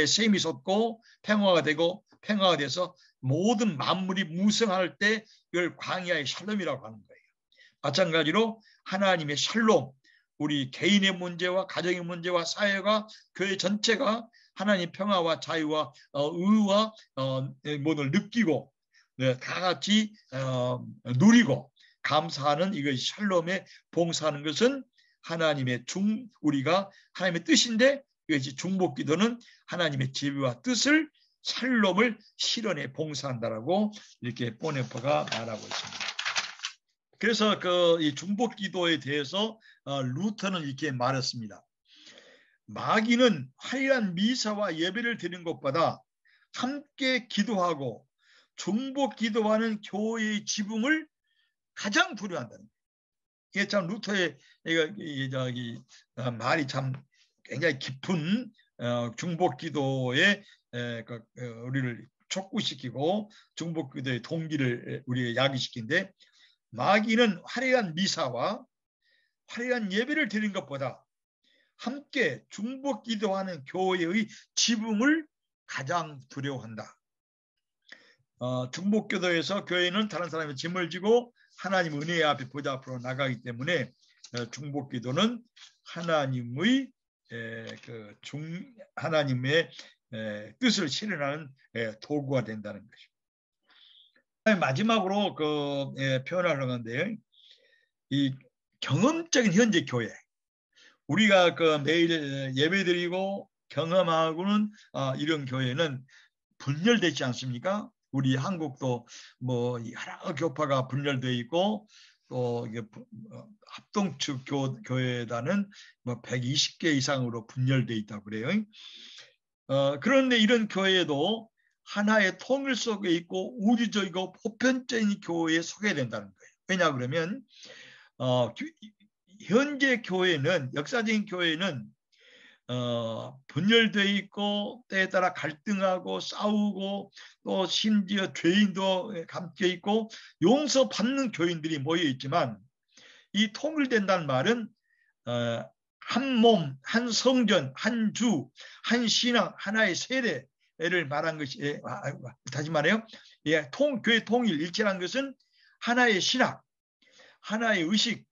샘이 솟고 평화가 되고 평화가 돼서 모든 만물이 무성할 때 이걸 광야의 샬롬이라고 하는 거예요. 마찬가지로 하나님의 샬롬, 우리 개인의 문제와 가정의 문제와 사회가 교회 전체가 하나님의 평화와 자유와 의와 뭐를 느끼고 다 같이 누리고 감사하는 이것이 샬롬에 봉사하는 것은 하나님의 우리가 하나님의 뜻인데 이것이 중보 기도는 하나님의 지혜와 뜻을 샬롬을 실현에 봉사한다라고 이렇게 보네퍼가 말하고 있습니다. 그래서 이 중보 기도에 대해서 루터는 이렇게 말했습니다. 마귀는 화려한 미사와 예배를 드리는 것보다 함께 기도하고 중보 기도하는 교회의 지붕을 가장 두려워한다는 거예요. 이게 참 루터의 말이 참 굉장히 깊은 중보 기도에 우리를 촉구시키고 중보 기도의 동기를 우리가 야기시킨데 마귀는 화려한 미사와 화려한 예배를 드리는 것보다 함께 중보 기도하는 교회의 지붕을 가장 두려워한다. 중보 기도에서 교회는 다른 사람의 짐을 지고 하나님 은혜의 앞에 보좌 앞으로 나가기 때문에 중보 기도는 하나님의 뜻을 실현하는 도구가 된다는 것입니다. 마지막으로 표현하려고 하는데요. 이 경험적인 현재 교회, 우리가 매일 예배드리고 경험하고는 이런 교회는 분열되지 않습니까? 우리 한국도 뭐 여러 교파가 분열되어 있고 또 합동측 교회단은 뭐 120개 이상으로 분열되어 있다고 그래요. 그런데 이런 교회도 하나의 통일 속에 있고 우주적이고 보편적인 교회에 속해야 된다는 거예요. 왜냐 그러면 현재 교회는, 역사적인 교회는 분열되어 있고 때에 따라 갈등하고 싸우고 또 심지어 죄인도 감겨 있고 용서받는 교인들이 모여 있지만, 이 통일된다는 말은 한 몸, 한 성전, 한 주, 한 신앙, 하나의 세례를 말한 것이, 다시 말해요. 교회 통일, 일체라는 것은 하나의 신학, 하나의 의식,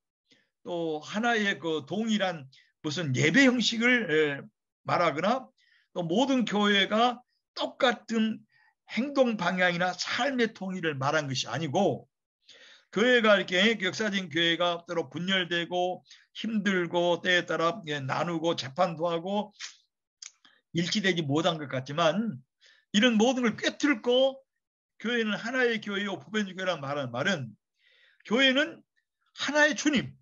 또 하나의 동일한 무슨 예배 형식을 말하거나 또 모든 교회가 똑같은 행동 방향이나 삶의 통일을 말한 것이 아니고, 교회가 이렇게 역사적인 교회가 때로 분열되고 힘들고 때에 따라 나누고 재판도 하고 일치되지 못한 것 같지만, 이런 모든 걸 꿰뚫고 교회는 하나의 교회요 보편적 교회라는 말은 교회는 하나의 주님,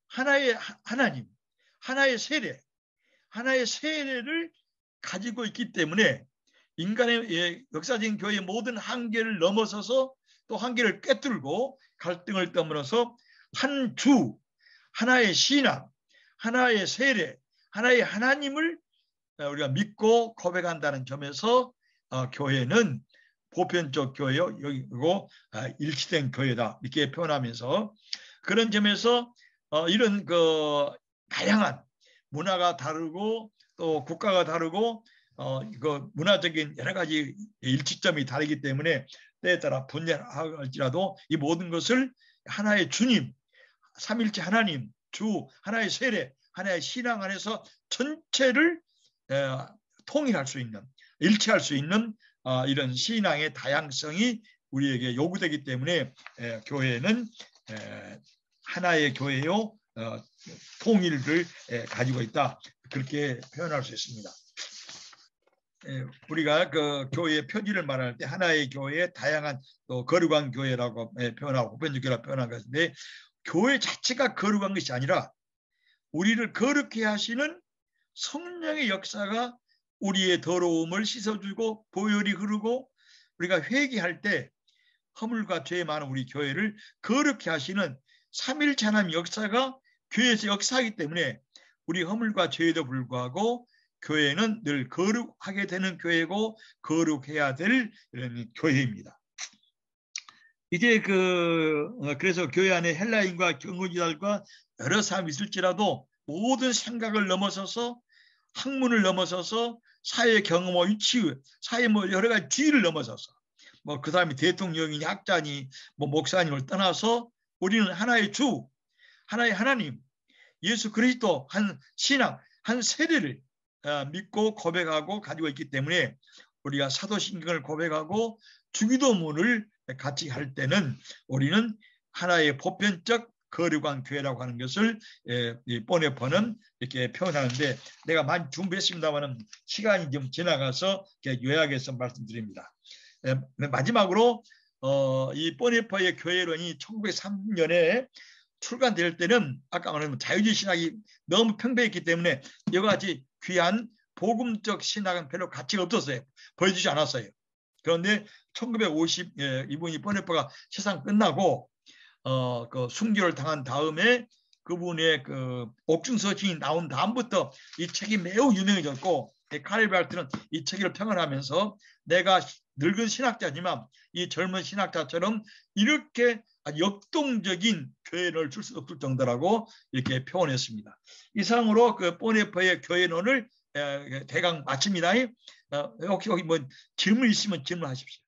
하나의 하나님, 하나의 세례, 하나의 세례를 가지고 있기 때문에 인간의 역사적인 교회의 모든 한계를 넘어서서 또 한계를 꿰뚫고 갈등을 떠밀어서 한 주, 하나의 신앙, 하나의 세례, 하나의 하나님을 우리가 믿고 고백한다는 점에서 교회는 보편적 교회요, 여기고 일치된 교회다, 이렇게 표현하면서, 그런 점에서 이런 다양한 문화가 다르고 또 국가가 다르고 문화적인 여러 가지 일치점이 다르기 때문에 때에 따라 분열할지라도 이 모든 것을 하나의 주님, 삼일체 하나님, 주, 하나의 세례, 하나의 신앙 안에서 전체를 통일할 수 있는, 일치할 수 있는 이런 신앙의 다양성이 우리에게 요구되기 때문에 교회는 하나의 교회요 통일을 가지고 있다, 그렇게 표현할 수 있습니다. 우리가 교회의 표지를 말할 때 하나의 교회의 다양한 또 거룩한 교회라고 표현하고 보편적 교회라고 표현한 것인데, 교회 자체가 거룩한 것이 아니라 우리를 거룩해 하시는 성령의 역사가 우리의 더러움을 씻어주고 보혈이 흐르고 우리가 회개할 때 허물과 죄에 많은 우리 교회를 거룩해 하시는 삼일체 하나님 역사가 교회에서 역사하기 때문에 우리 허물과 죄에도 불구하고 교회는 늘 거룩하게 되는 교회고 거룩해야 될 이런 교회입니다. 이제 그래서 교회 안에 헬라인과 경건지달과 여러 사람이 있을지라도 모든 생각을 넘어서서 학문을 넘어서서 사회 경험과 위치, 사회 여러 가지 지위를 넘어서서 그 사람이 대통령이니 학자니 목사님을 떠나서 우리는 하나의 주, 하나의 하나님, 예수 그리스도 한 신앙, 한 세례를 믿고 고백하고 가지고 있기 때문에 우리가 사도신경을 고백하고 주기도문을 같이 할 때는 우리는 하나의 보편적 거룩한 교회라고 하는 것을 보네퍼는 이렇게 표현하는데, 내가 많이 준비했습니다만 시간이 좀 지나가서 요약해서 말씀드립니다. 마지막으로 이 보네퍼의 교회론이 1930년에 출간될 때는 아까 말한 자유주의 신학이 너무 평배했기 때문에 이와 같이 귀한 복음적 신학은 별로 가치가 없었어요. 보여주지 않았어요. 그런데 1950 이분이 보네퍼가 세상 끝나고 순교를 당한 다음에 그분의 옥중서신이 나온 다음부터 이 책이 매우 유명해졌고, 카를베르트는 이 책을 평언하면서 내가 늙은 신학자지만 이 젊은 신학자처럼 이렇게 역동적인 교회론을 줄 수 없을 정도라고 이렇게 표현했습니다. 이상으로 보네퍼의 교회론을 대강 마칩니다. 혹시 질문 있으면 질문하십시오.